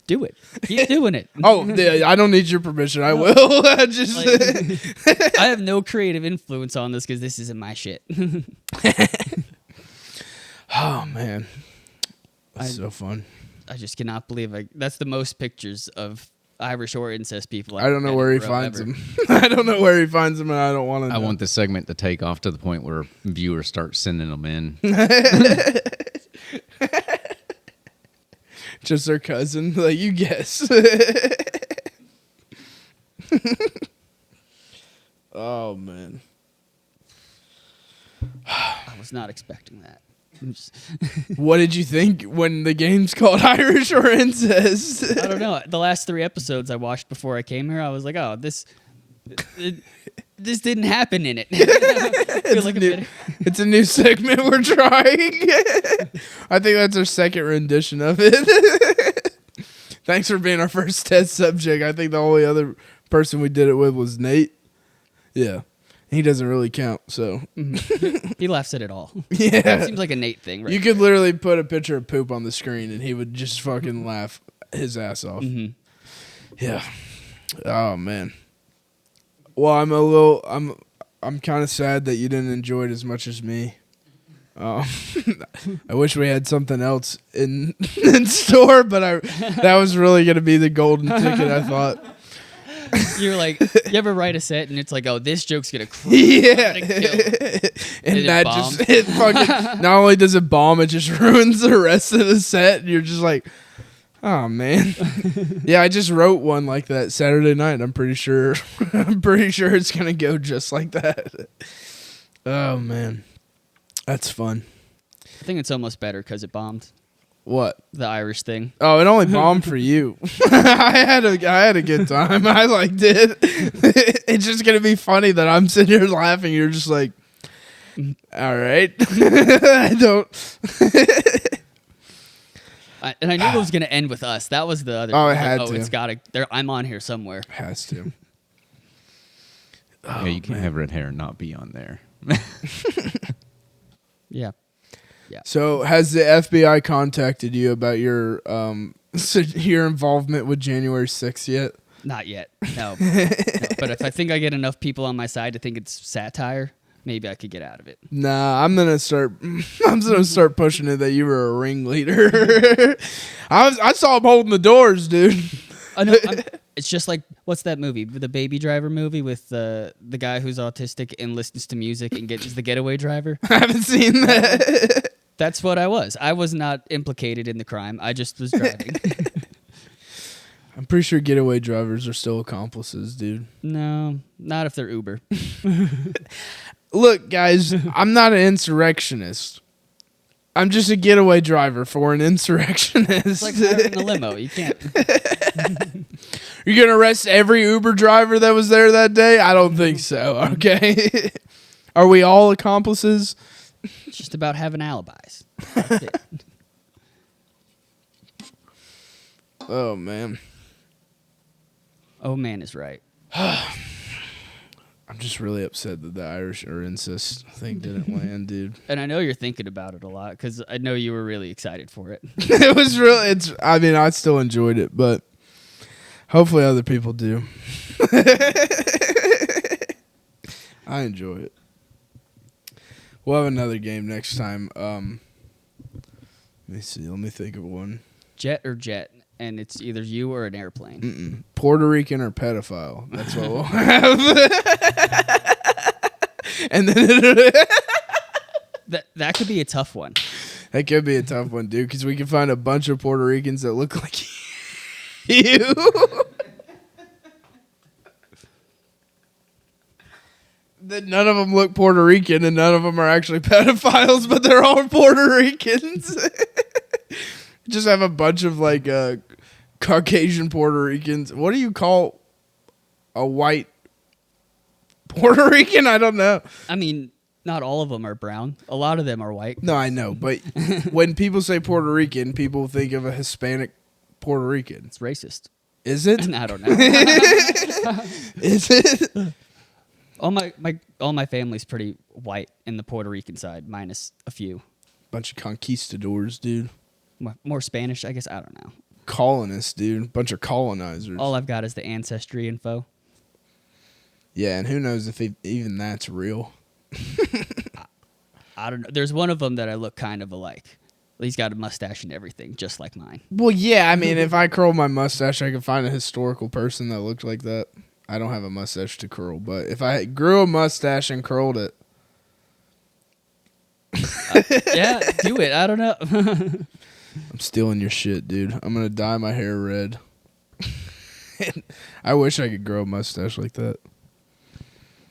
do it. Keep doing it. Oh, I don't need your permission. I will. I have no creative influence on this because this isn't my shit. Oh man, that's so fun. I just cannot believe that's the most pictures of Irish or incest people. I don't know where he finds them. I don't know where he finds them, and I don't want to know. I want this segment to take off to the point where viewers start sending them in. Just their cousin, like you guess. Oh man, I was not expecting that. What did you think when the game's called Irish or Incest? I don't know. The last 3 episodes I watched before I came here, I was like, oh, this didn't happen in it. It's a new segment we're trying. I think that's our second rendition of it. Thanks for being our first test subject. I think the only other person we did it with was Nate. Yeah. He doesn't really count, so. He laughs at it all. Yeah. It seems like a Nate thing, right? You could literally put a picture of poop on the screen and he would just fucking laugh his ass off. Mm-hmm. Yeah. Oh, man. Well, I'm kind of sad that you didn't enjoy it as much as me. I wish we had something else in store, but that was really going to be the golden ticket, I thought. You're like, you ever write a set and it's like, oh, this joke's gonna crush. Yeah. And that it fucking not only does it bomb, it just ruins the rest of the set. And you're just like, oh man. Yeah, I just wrote one like that Saturday night. I'm pretty sure it's gonna go just like that. Oh man. That's fun. I think it's almost better because it bombed. What? The Irish thing. Oh, it only bombed for you. I had a good time. I liked it. It's just gonna be funny that I'm sitting here laughing. You're just like, all right. I don't. And I knew it was gonna end with us. That was the other. Oh, it had to. It's gotta. I'm on here somewhere. It has to. Yeah, you can't have red hair and not be on there. Yeah. Yeah. So, has the FBI contacted you about your involvement with January 6th yet? Not yet. No. But if I think I get enough people on my side to think it's satire, maybe I could get out of it. Nah, I'm gonna start pushing it that you were a ringleader. I saw him holding the doors, dude. I know. It's just like, what's that movie? The Baby Driver movie with the guy who's autistic and listens to music and is the getaway driver. I haven't seen that. That's what I was. I was not implicated in the crime. I just was driving. I'm pretty sure getaway drivers are still accomplices, dude. No, not if they're Uber. Look, guys, I'm not an insurrectionist. I'm just a getaway driver for an insurrectionist. It's like hiring a limo. You can't. You're going to arrest every Uber driver that was there that day? I don't think so, okay? Are we all accomplices? It's just about having alibis. That's it. Oh man. Oh man is right. I'm just really upset that the Irish or incest thing didn't land, dude. And I know you're thinking about it a lot because I know you were really excited for it. It was really. I mean, I still enjoyed it, but hopefully other people do. I enjoy it. We'll have another game next time. Let me see. Let me think of one. Jet or jet, and it's either you or an airplane. Puerto Rican or pedophile. That's what we'll have. And then That could be a tough one. that could be a tough one, dude, because we can find a bunch of Puerto Ricans that look like you. That none of them look Puerto Rican, and none of them are actually pedophiles, but they're all Puerto Ricans. Just have a bunch of like Caucasian Puerto Ricans. What do you call a white Puerto Rican? I don't know. I mean, not all of them are brown. A lot of them are white. No, I know, but when people say Puerto Rican, people think of a Hispanic Puerto Rican. It's racist. Is it? I don't know. Is it? all my family's pretty white in the Puerto Rican side, minus a few. Bunch of conquistadors, dude. More Spanish, I guess. I don't know. Colonists, dude. Bunch of colonizers. All I've got is the ancestry info. Yeah, and who knows if even that's real. I don't know. There's one of them that I look kind of alike. He's got a mustache and everything, just like mine. Well, yeah, I mean, if I curl my mustache, I could find a historical person that looked like that. I don't have a mustache to curl, but if I grew a mustache and curled it. Yeah, do it. I don't know. I'm stealing your shit, dude. I'm going to dye my hair red. I wish I could grow a mustache like that.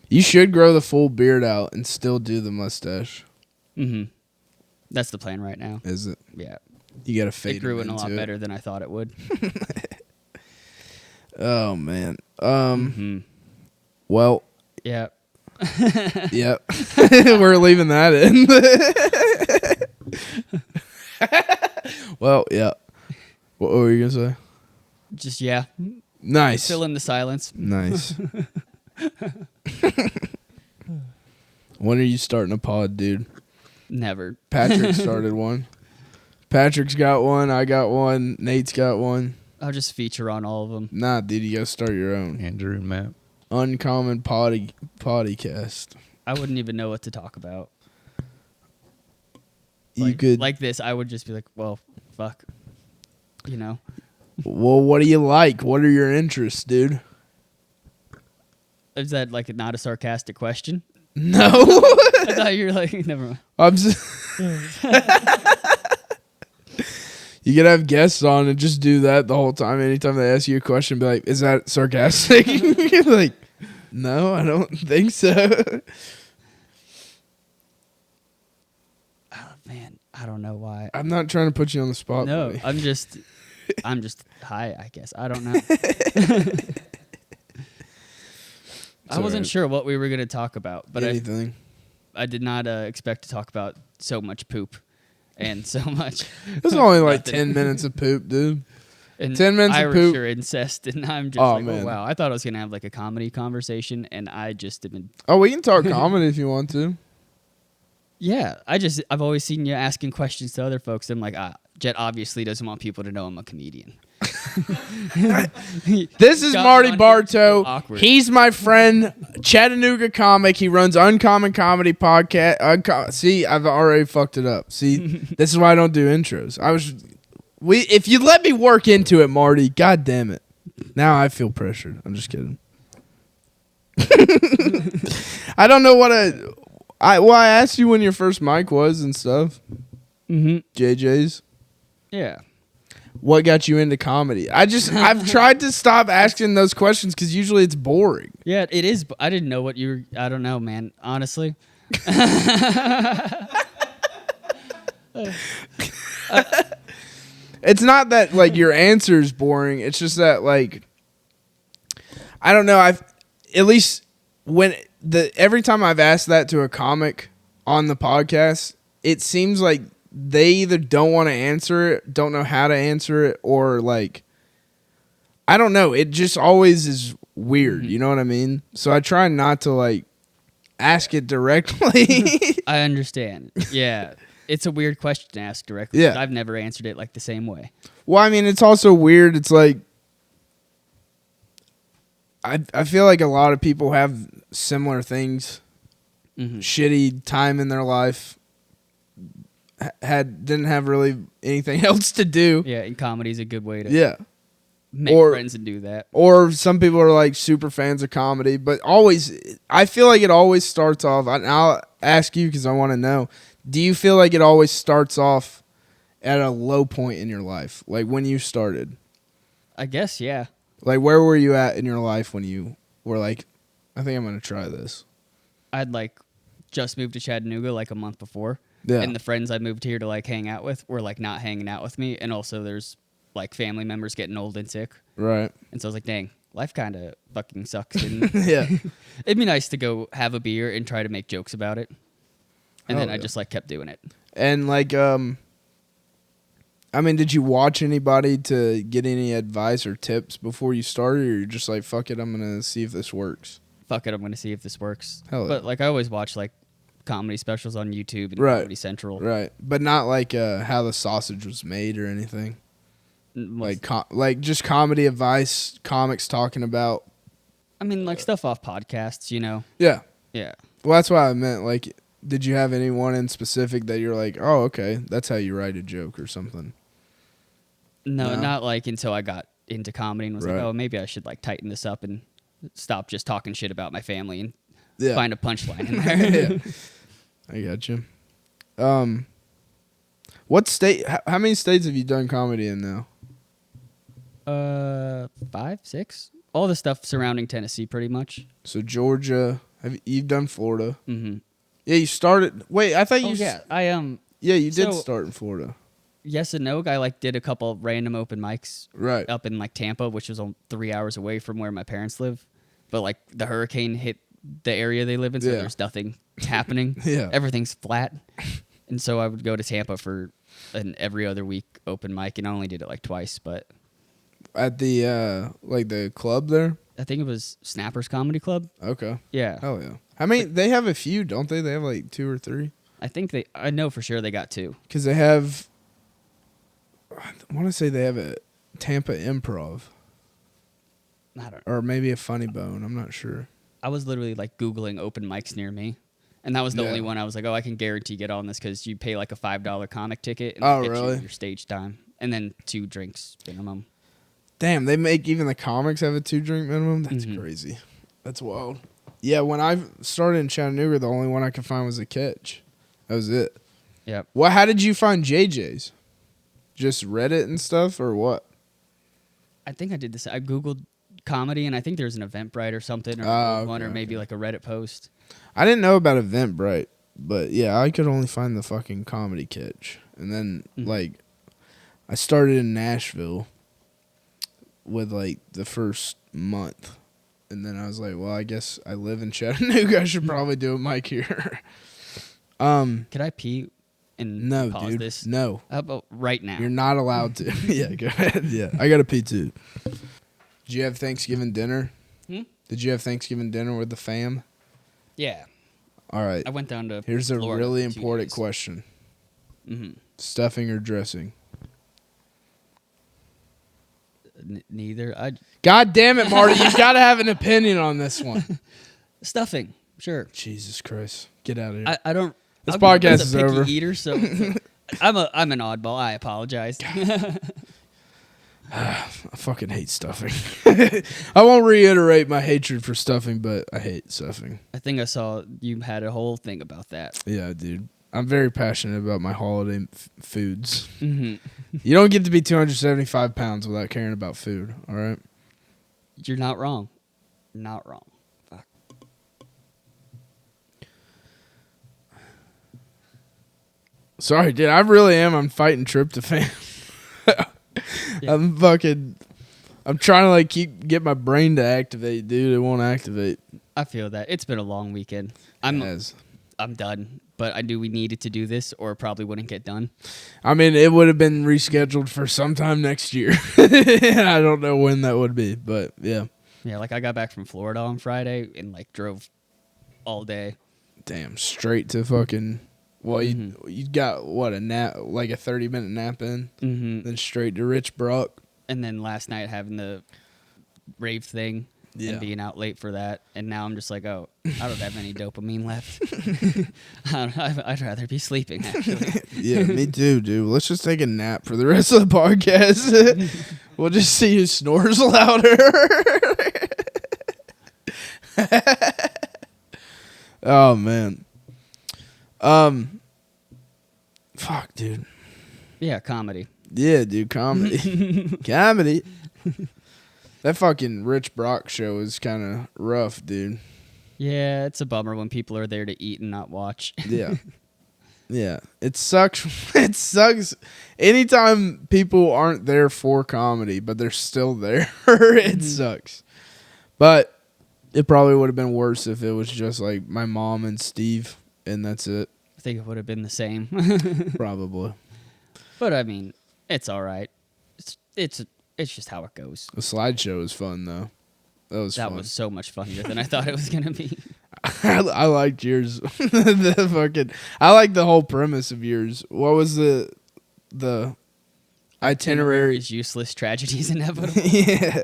You should grow the full beard out and still do the mustache. Mm-hmm. That's the plan right now. Is it? Yeah. You got to fade It grew in a into lot it. better than I thought it would. Oh, man. Well. Yeah. Yep. We're leaving that in. Well, yeah. What were you going to say? Just, yeah. Nice. Fill in the silence. Nice. When are you starting a pod, dude? Never. Patrick started one. Patrick's got one. I got one. Nate's got one. I'll just feature on all of them. Nah, dude, you gotta start your own. Andrew and Matt. Uncommon podcast. I wouldn't even know what to talk about. You could. Like this, I would just be like, well, fuck. You know? Well, what do you like? What are your interests, dude? Is that like not a sarcastic question? No. I thought you were like, never mind. I'm just. You could have guests on and just do that the whole time. Anytime they ask you a question, be like, "Is that sarcastic?" You're like, "No, I don't think so." Oh, man, I don't know why. I'm not trying to put you on the spot. No, buddy. I'm just high, I guess. I don't know. I wasn't sure what we were going to talk about, but anything. I did not expect to talk about so much poop and so much. It was only like nothing. 10 minutes of poop, dude. And 10 minutes of Irish poop. or incest, and I'm just Oh, like, man. oh, wow. I thought I was going to have like a comedy conversation, and I just didn't. Oh, we can talk comedy if you want to. Yeah, I've always seen you asking questions to other folks. I'm like, Jet obviously doesn't want people to know I'm a comedian. This is Got Marty me on here, Bartow. awkward. He's my friend, Chattanooga comic. He runs Uncommon Comedy Podcast. See, I've already fucked it up. See, this is why I don't do intros. If you let me work into it, Marty, god damn it. Now I feel pressured. I'm just kidding. I don't know what I asked you when your first mic was and stuff. Mm-hmm. JJ's. Yeah. What got you into comedy? I've tried to stop asking those questions because usually it's boring. Yeah, it is. I didn't know what you were. I don't know, man. Honestly. It's not that like your answer is boring. It's just that like I don't know. Every time I've asked that to a comic on the podcast, it seems like they either don't want to answer it, don't know how to answer it, or like I don't know. It just always is weird. You know what I mean? So I try not to like ask it directly. I understand. Yeah. It's a weird question to ask directly. Yeah. I've never answered it like the same way. Well, I mean, it's also weird. It's like I feel like a lot of people have similar things. Shitty time in their life. Didn't have really anything else to do. Yeah, and comedy's a good way to make friends and do that. Or some people are like super fans of comedy, but always, I feel like it always starts off. I'll ask you because I want to know. Do you feel like it always starts off at a low point in your life, like when you started? I guess, yeah. Like, where were you at in your life when you were like, I think I'm going to try this? I'd like just moved to Chattanooga like a month before. Yeah. And the friends I moved here to like hang out with were like not hanging out with me. And also there's like family members getting old and sick. Right. And so I was like, dang, life kind of fucking sucks. And Yeah. it'd be nice to go have a beer and try to make jokes about it. And then I just like kept doing it. And like, I mean, did you watch anybody to get any advice or tips before you started, or you're just like, fuck it, I'm gonna see if this works? Fuck it, I'm gonna see if this works. Hell yeah. But like I always watch like comedy specials on YouTube and Right. Comedy Central. Right, but not like how the sausage was made or anything. Like like just comedy advice, comics talking about. I mean, like stuff off podcasts, you know. Yeah. Yeah. Well, that's what I meant. Like, did you have anyone in specific that you're like, oh, okay, that's how you write a joke or something? No, not like until I got into comedy and was like, Right. oh, maybe I should like tighten this up and stop just talking shit about my family and Yeah. find a punchline in there. Yeah. I got you. What state? How many states have you done comedy in now? 5, 6. All the stuff surrounding Tennessee, pretty much. So Georgia. You've done Florida? Mm-hmm. Yeah, you started. Wait, I thought you. Yeah, I Yeah, you did so- start in Florida. Yes and no. I like did a couple random open mics Right. up in like Tampa, which was 3 hours away from where my parents live. But like the hurricane hit the area they live in, so Yeah. there's nothing happening. Yeah. Everything's flat. And so I would go to Tampa for an every other week open mic, and I only did it like twice, but At the like the club there. I think it was Snappers Comedy Club. Okay. Yeah. Hell yeah. How many? They have a few, don't they? They have like 2 or 3. I know for sure they got 2. Because they have. I want to say they have a Tampa Improv, I don't. or maybe a Funny Bone. I'm not sure. I was literally like Googling open mics near me. And that was the Yeah. only one I was like, oh, I can guarantee get on this because you pay like a $5 comic ticket and Oh, they get really? you your stage time. And then 2 drinks minimum. Damn, they make even the comics have a 2-drink minimum? That's crazy. That's wild. Yeah, when I started in Chattanooga, the only one I could find was a Catch. That was it. Yep. Well, how did you find JJ's? Just Reddit and stuff, or what? I think I did this. I Googled comedy, and I think there's an Eventbrite or something, or one, or okay, maybe like a Reddit post. I didn't know about Eventbrite, but yeah, I could only find the fucking Comedy Catch. And then, like, I started in Nashville with, like, the first month. And then I was like, well, I guess I live in Chattanooga. I should probably do a mic here. Could I pee and No, pause dude. this? No. How about right now? You're not allowed to. Yeah, go ahead. Yeah, I got to pee too. Did you have Thanksgiving dinner? Did you have Thanksgiving dinner with the fam? Yeah. All right. I went down to Here's a Florida really for 2 important days. question. Mm-hmm. Stuffing or dressing? Neither. God damn it, Marty. You've got to have an opinion on this one. Stuffing. Sure. Jesus Christ. Get out of here. I don't. This I'm a podcast is picky over. Eater, so I'm an oddball. I apologize. I fucking hate stuffing. I won't reiterate my hatred for stuffing, but I hate stuffing. I think I saw you had a whole thing about that. Yeah, dude. I'm very passionate about my holiday foods. Mm-hmm. You don't get to be 275 pounds without caring about food, all right? You're not wrong. Not wrong. Fuck. Sorry, dude. I really am. I'm fighting tryptophan. Yeah. I'm trying to like get my brain to activate, dude. It won't activate. I feel that. It's been a long weekend. As I'm done. But I knew we needed to do this, or it probably wouldn't get done. I mean, it would have been rescheduled for sometime next year. I don't know when that would be, but yeah. Yeah, like I got back from Florida on Friday and like drove all day. Damn, straight to fucking. Well, you got what, a nap, like a 30-minute nap in, then straight to Rich Brock. And then last night having the rave thing and being out late for that. And now I'm just like, oh, I don't have any dopamine left. I'd rather be sleeping, actually. Yeah, me too, dude. Let's just take a nap for the rest of the podcast. We'll just see who snores louder. Oh, man. Fuck, dude. Yeah, comedy. Yeah, dude, comedy. Comedy. That fucking Rich Brock show is kind of rough, dude. Yeah, it's a bummer when people are there to eat and not watch. Yeah. Yeah. It sucks. It sucks. Anytime people aren't there for comedy, but they're still there, it sucks. But it probably would have been worse if it was just like my mom and Steve, and that's it. I think it would have been the same. Probably. But I mean, it's all right. It's just how it goes. The slideshow was fun, though. That was so much funnier than I thought it was gonna be. I liked yours. I like the whole premise of yours. What was the itinerary? Is useless, tragedies inevitable. Yeah.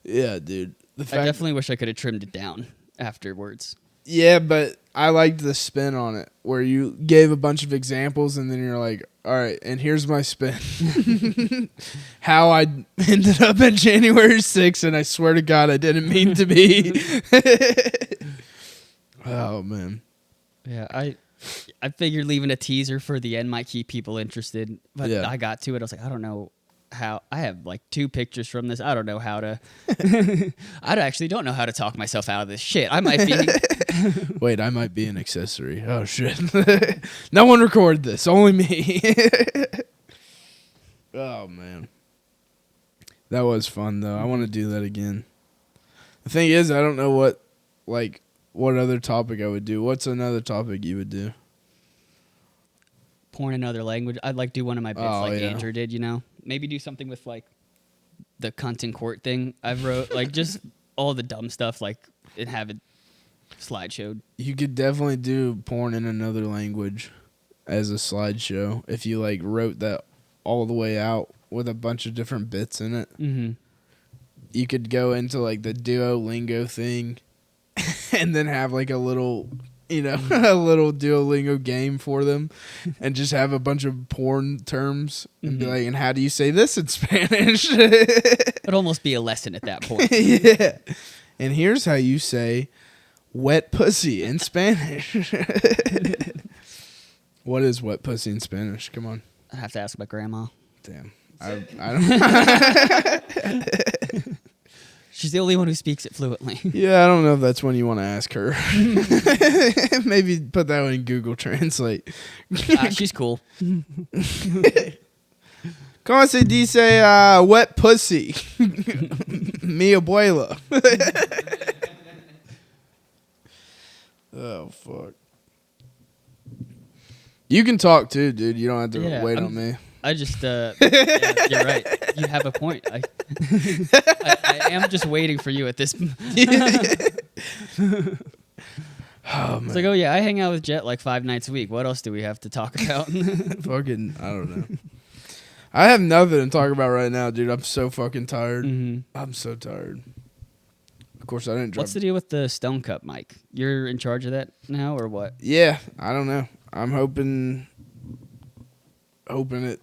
Yeah, dude. I definitely wish I could have trimmed it down afterwards. Yeah, but I liked the spin on it, where you gave a bunch of examples, and then you're like, all right, and here's my spin. How I ended up at January 6th, and I swear to God, I didn't mean to be. Oh, man. Yeah, I figured leaving a teaser for the end might keep people interested, but I got to it. I was like, I don't know how. I have like 2 pictures from this. I don't know how to. I actually don't know how to talk myself out of this shit. I might be. Wait, I might be an accessory. Oh, shit. No one record this. Only me. Oh, man. That was fun, though. I want to do that again. The thing is, I don't know what other topic I would do. What's another topic you would do? Porn in another language. I'd like do one of my bits Andrew did, Maybe do something with like the cunt in court thing I've wrote. Like just all the dumb stuff, like and have it slideshowed. You could definitely do porn in another language as a slideshow if you like wrote that all the way out with a bunch of different bits in it. Mm-hmm. You could go into like the Duolingo thing and then have like a little, a little Duolingo game for them and just have a bunch of porn terms and be like, and how do you say this in Spanish? It'd almost be a lesson at that point. Yeah. And here's how you say wet pussy in Spanish. What is wet pussy in Spanish? Come on. I'd have to ask my grandma. Damn. I don't. She's the only one who speaks it fluently. Yeah, I don't know if that's one you want to ask her. Maybe put that one in Google Translate. She's cool. ¿Cómo se dice wet pussy? Mi abuela. Oh, fuck. You can talk too, dude. You don't have to wait on me. I just, you're right. You have a point. I am just waiting for you at this. Oh, man. It's like, oh yeah, I hang out with Jet like 5 nights a week. What else do we have to talk about? Fucking, I don't know. I have nothing to talk about right now, dude. I'm so fucking tired. Mm-hmm. I'm so tired. Of course, I didn't drive. What's the deal with the Stone Cup mic? You're in charge of that now, or what? Yeah, I don't know. I'm hoping it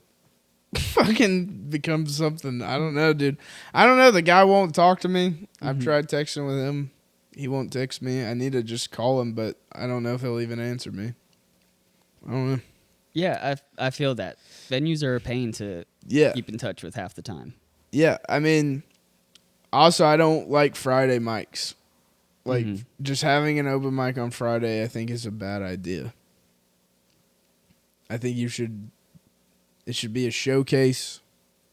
fucking becomes something. I don't know, dude. I don't know. The guy won't talk to me. Mm-hmm. I've tried texting with him. He won't text me. I need to just call him, but I don't know if he'll even answer me. I don't know. Yeah, I feel that. Venues are a pain to keep in touch with half the time. Yeah, I mean, also, I don't like Friday mics. Like, just having an open mic on Friday, I think is a bad idea. I think it should be a showcase,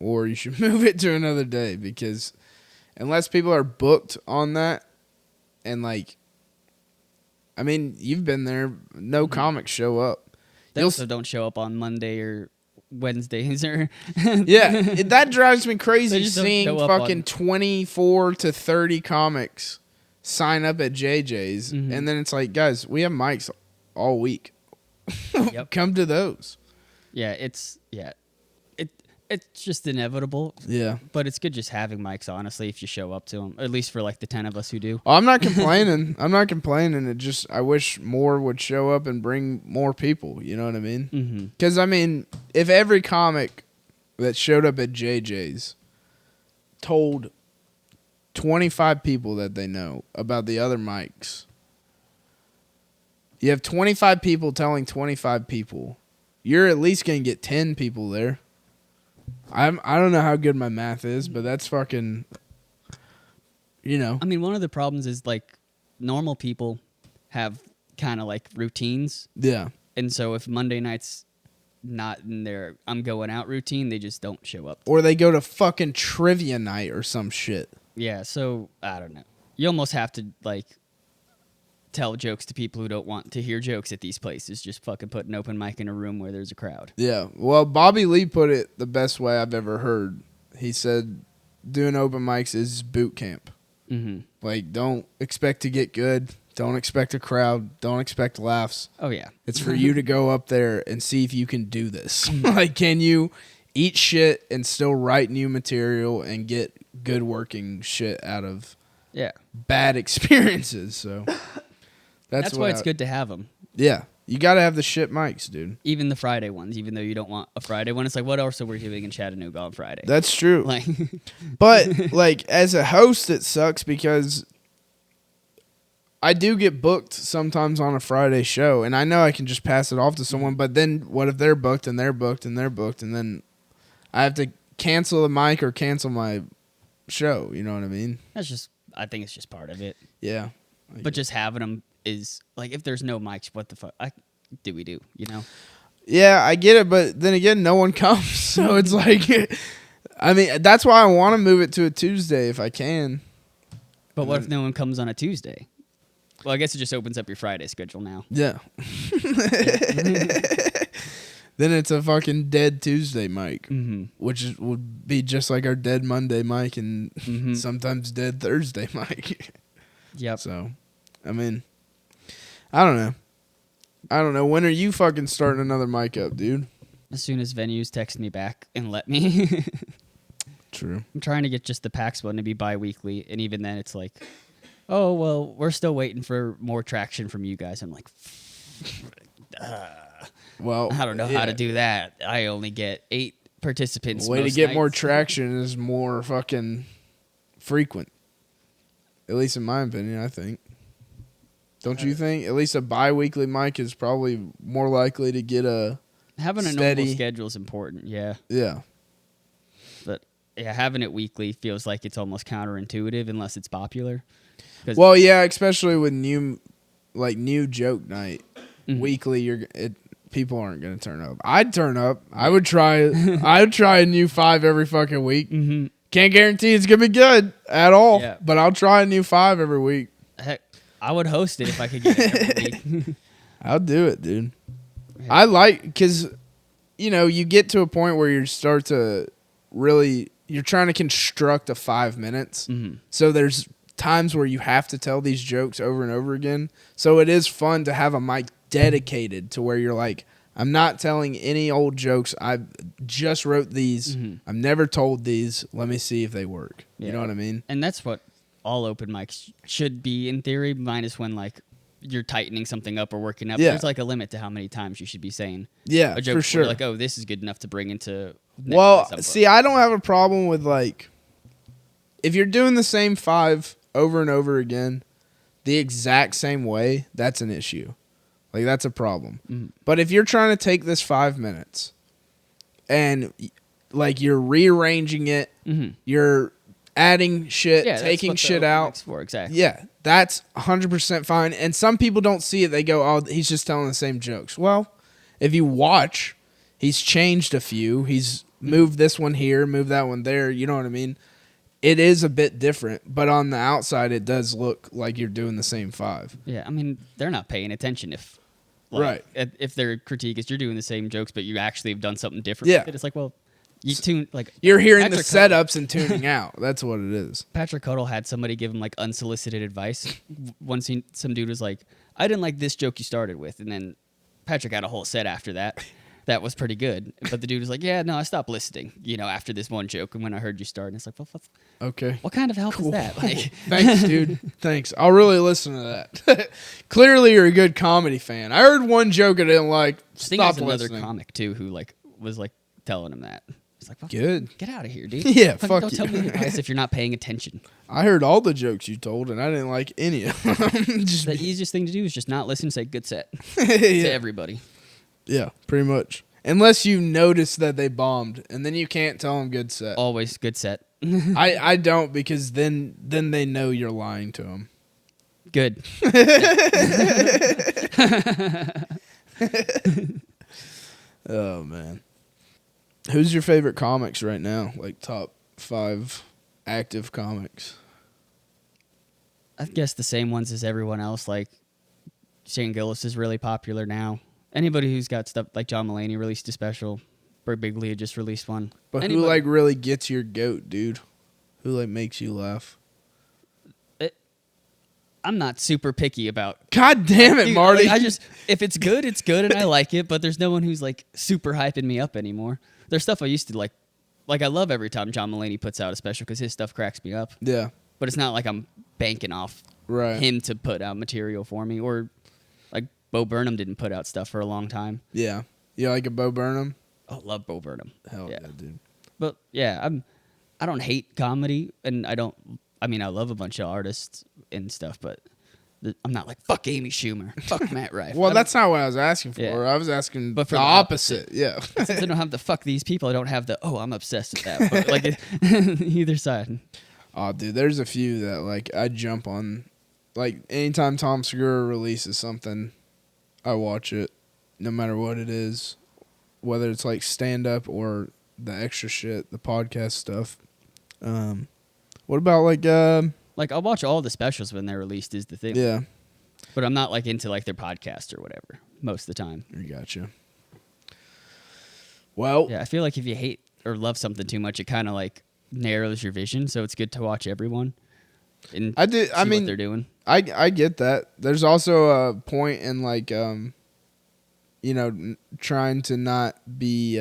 or you should move it to another day, because unless people are booked on that, and like I mean, you've been there. No comics show up. They also don't show up on Monday or Wednesdays or yeah, that drives me crazy just don't seeing show up fucking on- 24 to 30 comics sign up at JJ's, and then it's like, guys, we have mics all week. Yep. Come to those. It's just inevitable. Yeah. But it's good just having mics, honestly, if you show up to them. At least for like the 10 of us who do. Oh, I'm not complaining. It just, I wish more would show up and bring more people. You know what I mean? Because, I mean, if every comic that showed up at JJ's told 25 people that they know about the other mics, you have 25 people telling 25 people, you're at least going to get 10 people there. I don't know how good my math is, but that's fucking, you know. I mean, one of the problems is like normal people have kind of like routines. Yeah. And so if Monday night's not in their I'm going out routine, they just don't show up. Or they go to fucking trivia night or some shit. Yeah, so I don't know. You almost have to like tell jokes to people who don't want to hear jokes at these places. Just fucking put an open mic in a room where there's a crowd. Yeah. Well, Bobby Lee put it the best way I've ever heard. He said doing open mics is boot camp. Like, don't expect to get good. Don't expect a crowd. Don't expect laughs. Oh, yeah. It's for you to go up there and see if you can do this. Like, can you eat shit and still write new material and get good working shit out of bad experiences? So that's why it's good to have them. Yeah. You got to have the shit mics, dude. Even the Friday ones, even though you don't want a Friday one. It's like, what else are we doing in Chattanooga on Friday? That's true. Like, but, like, as a host, it sucks because I do get booked sometimes on a Friday show, and I know I can just pass it off to someone, but then what if they're booked and they're booked and they're booked, and then I have to cancel the mic or cancel my show, you know what I mean? I think it's just part of it. Yeah. But just having them is, like, if there's no mics, what the fuck do we do, you know? Yeah, I get it, but then again, no one comes, so it's like, I mean, that's why I want to move it to a Tuesday if I can. But what if no one comes on a Tuesday? Well, I guess it just opens up your Friday schedule now. Yeah. Then it's a fucking dead Tuesday mic, which would be just like our dead Monday mic and sometimes dead Thursday mic. Yep. So, I mean, I don't know. When are you fucking starting another mic up, dude? As soon as venues text me back and let me. True. I'm trying to get just the PAX one to be bi-weekly, and even then it's like, oh, well, we're still waiting for more traction from you guys. I'm like, well, I don't know how to do that. I only get 8 participants. Way to get more traction is more fucking frequent. At least in my opinion, I think. Don't you think? At least a bi-weekly mic is probably more likely to get a having a normal schedule is important, yeah. Yeah. But yeah, having it weekly feels like it's almost counterintuitive unless it's popular. Well, yeah, especially with new joke night. Weekly, people aren't going to turn up. I'd turn up. I would try. I'd try a new 5 every fucking week. Can't guarantee it's going to be good at all, but I'll try a new 5 every week. Heck, I would host it if I could get it every week. I'll do it, dude. Yeah. I like, because, you get to a point where you start to really, you're trying to construct a 5 minutes. So there's times where you have to tell these jokes over and over again. So it is fun to have a mic dedicated to where you're like, I'm not telling any old jokes. I just wrote these. I've never told these. Let me see if they work. You know what I mean? And that's what all open mics should be in theory, minus when like you're tightening something up or working up. There's like a limit to how many times you should be saying a joke for sure. Like, oh, this is good enough to bring into. Well, see, I don't have a problem with like if you're doing the same 5 over and over again, the exact same way. That's an issue. Like, that's a problem. But if you're trying to take this 5 minutes and, like, you're rearranging it, you're adding shit, taking shit out. For, exactly. Yeah, that's 100% fine. And some people don't see it. They go, oh, he's just telling the same jokes. Well, if you watch, he's changed a few. He's moved this one here, moved that one there. You know what I mean? it is a bit different, but on the outside, it does look like you're doing the same 5. Yeah, I mean, they're not paying attention if, Right. if their critique is you're doing the same jokes, but you actually have done something different. Yeah. with it. It's like, well, you tune like You're hearing Patrick the setups and tuning out. That's what it is. Patrick Cuddle had somebody give him like unsolicited advice. Once some dude was like, I didn't like this joke you started with. And then Patrick had a whole set after that. That was pretty good. But the dude was like, yeah, no, I stopped listening, after this one joke. And when I heard you start, and it's like, well, Okay. what kind of help is that? Like, Thanks, dude. Thanks. I'll really listen to that. Clearly, you're a good comedy fan. I heard one joke I didn't like. I think Stop there's another listening. comic, too, who was telling him that. It's like, well, Good. get out of here, dude. Yeah, Fucking fuck don't you. tell me advice if you're not paying attention. I heard all the jokes you told, and I didn't like any of them. Just The easiest thing to do is just not listen, say good set yeah. to everybody. Yeah, pretty much. Unless you notice that they bombed, and then you can't tell them good set. Always good set. I don't, because then they know you're lying to them. Good. Oh, man. Who's your favorite comics right now? Like top 5 active comics? I guess the same ones as everyone else. Like Shane Gillis is really popular now. Anybody who's got stuff like John Mulaney released a special. Burt Bigley had just released one. But Anybody- who, like, really gets your goat, dude? Who, like, makes you laugh? I'm not super picky about. God damn it, Dude, Marty. like, if it's good, it's good, and I like it. But there's no one who's like super hyping me up anymore. There's stuff I used to like. Like I love every time John Mulaney puts out a special because his stuff cracks me up. Yeah, But it's not like I'm banking off right. him to put out material for me, or like Bo Burnham didn't put out stuff for a long time. Yeah. You like a Bo Burnham? Oh, love Bo Burnham. Hell yeah, dude. But yeah, I don't hate comedy, and I love a bunch of artists and stuff, but I'm not like fuck Amy Schumer, fuck Matt Rife. Well, that's not what I was asking for. Yeah. I was asking But for the the opposite. Yeah. since I don't have the fuck these people, I don't have the I'm obsessed with that. But like either side. Oh, dude, there's a few that, like, I jump on. Like, anytime Tom Segura releases something, I watch it, no matter what it is. Whether it's, like, stand-up or the extra shit, the podcast stuff. What about, Like I'll watch all the specials when they're released is the thing. yeah, But I'm not like into like their podcast or whatever most of the time. I gotcha. Well, Yeah, I feel like if you hate or love something too much, it kind of like narrows your vision. So it's good to watch everyone. And I did. I see mean, what they're doing. I get that. There's also a point in, like, trying to not be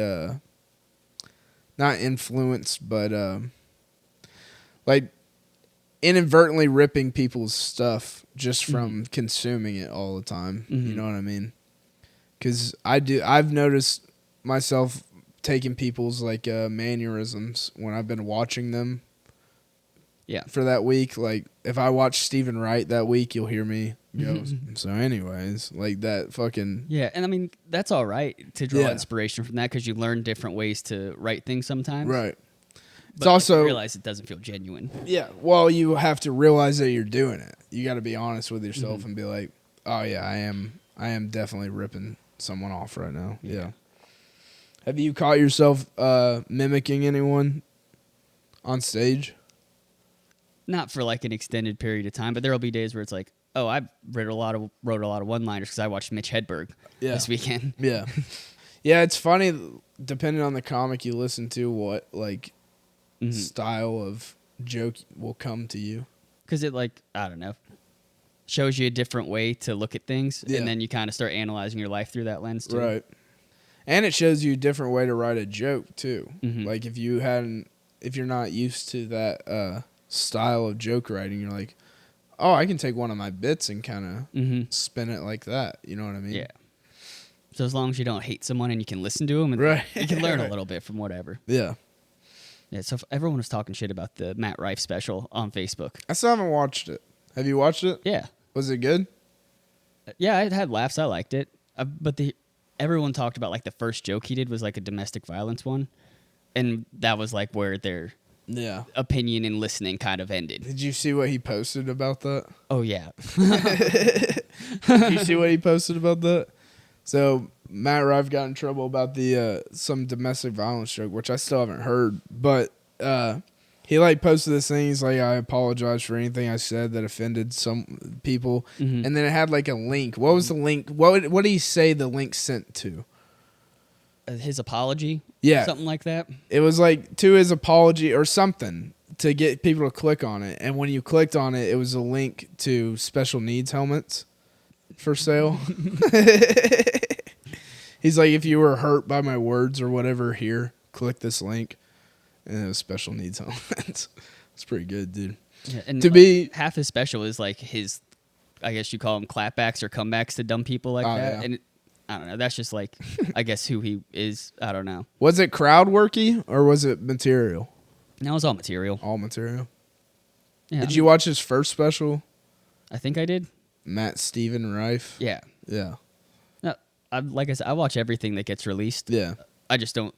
not influenced, but like inadvertently ripping people's stuff just from consuming it all the time. You know what I mean? Because I've noticed myself taking people's like mannerisms when I've been watching them. Yeah. For that week, like if I watch Stephen Wright that week, you'll hear me go. So, anyways, like that fucking Yeah, and I mean that's all right to draw Yeah. inspiration from that because you learn different ways to write things sometimes. right. It's But also you realize it doesn't feel genuine. yeah. Well, you have to realize that you're doing it. You got to be honest with yourself and be like, oh yeah, I am definitely ripping someone off right now. Yeah. Have you caught yourself mimicking anyone on stage? Not for like an extended period of time, but there'll be days where it's like, oh, I wrote a lot of one-liners because I watched Mitch Hedberg this weekend. Yeah. Yeah, it's funny, depending on the comic you listen to, what, like, style of joke will come to you. Because it, like, I don't know, shows you a different way to look at things, Yeah. and then you kind of start analyzing your life through that lens, too. Right. And it shows you a different way to write a joke, too. Mhm. Like, if you're not used to that style of joke writing, you're like, oh, I can take one of my bits and kind of spin it like that. You know what I mean? Yeah. So as long as you don't hate someone and you can listen to them, and Right. you can learn a little bit from whatever. Yeah. Yeah, so everyone was talking shit about the Matt Rife special on Facebook. I still haven't watched it. Have you watched it? Yeah. Was it good? Yeah, it had laughs. I liked it. But everyone talked about, like, the first joke he did was, like, a domestic violence one. And that was, like, where their Yeah. opinion and listening kind of ended. Did you see what he posted about that? Oh, yeah. Did you see what he posted about that? So Matt Rife got in trouble about the some domestic violence joke, which I still haven't heard. But He like posted this thing. He's like, I apologize for anything I said that offended some people. Mm-hmm. And then it had like a link. What was the link? What did he say the link sent to? His apology? Yeah. Something like that? It was like to his apology or something to get people to click on it. And when you clicked on it, it was a link to special needs helmets for sale. He's like, if you were hurt by my words or whatever, here, click this link. And it was special needs helmets. It's pretty good, dude. Yeah, and To be half his special is like his, I guess you call them clapbacks or comebacks to dumb people like that. Yeah. And I don't know. That's just like, I guess who he is. I don't know. Was it crowd worky or was it material? No, it was all material. All material. Yeah, Did you watch his first special? I think I did. Matt Stephen Rife. Yeah. Yeah. No, like I said, I watch everything that gets released. Yeah. I just don't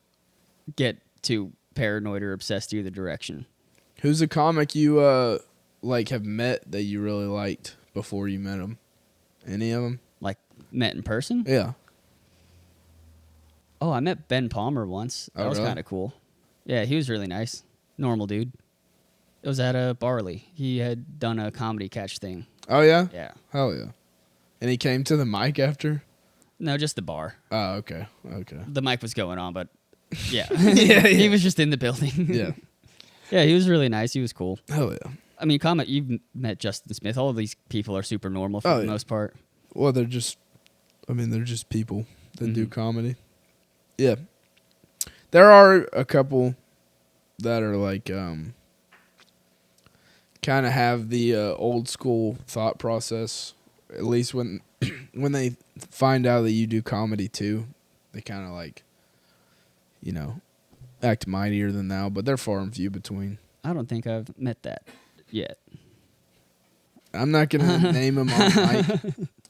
get too paranoid or obsessed either direction. Who's a comic you like have met that you really liked before you met him? Any of them? Like met in person? Yeah. Oh, I met Ben Palmer once. That Oh, was really? kind of cool. Yeah, he was really nice. Normal dude. It was at Barley. He had done a comedy catch thing. Oh yeah. Yeah. Hell yeah. And he came to the mic after. No, just the bar. Oh okay. Okay. The mic was going on, but yeah. Yeah. He was just in the building. Yeah. Yeah, he was really nice. He was cool. Hell yeah. I mean, you've met Justin Smith. All of these people are super normal for Oh, the yeah. most part. Well, they're just people that do Mhm. comedy. Yeah. There are a couple that are like kind of have the old school thought process. At least when when they find out that you do comedy too, they kind of like, act mightier than thou. But they're far and few between. I don't think I've met that yet. I'm not gonna name them on mic.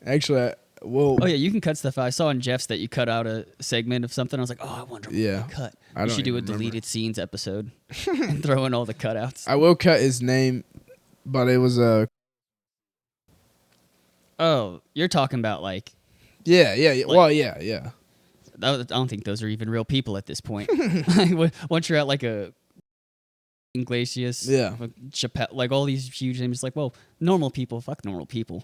Actually, Oh yeah, you can cut stuff out. I saw in Jeff's that you cut out a segment of something. I was like, oh, I wonder what Yeah. you cut. I You don't should do a even remember. deleted scenes episode and throw in all the cutouts. I will cut his name, but it was a Oh, you're talking about like yeah. Like- Well, yeah. I don't think those are even real people at this point. Like, once you're at like a Iglesias, Yeah. Chappelle, like all these huge names, like, well, normal people, fuck normal people.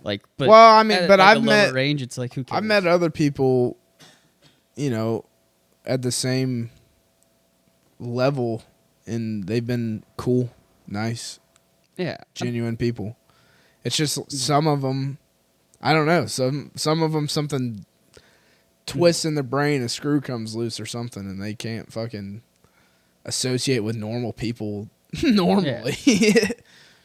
Like, but Well, I mean, at, but like, I've a lower met range. It's like who cares? I've met other people, at the same level, and they've been cool, nice, yeah, genuine people. It's just some of them, I don't know. Some of them something twists in their brain, a screw comes loose or something, and they can't fucking associate with normal people normally.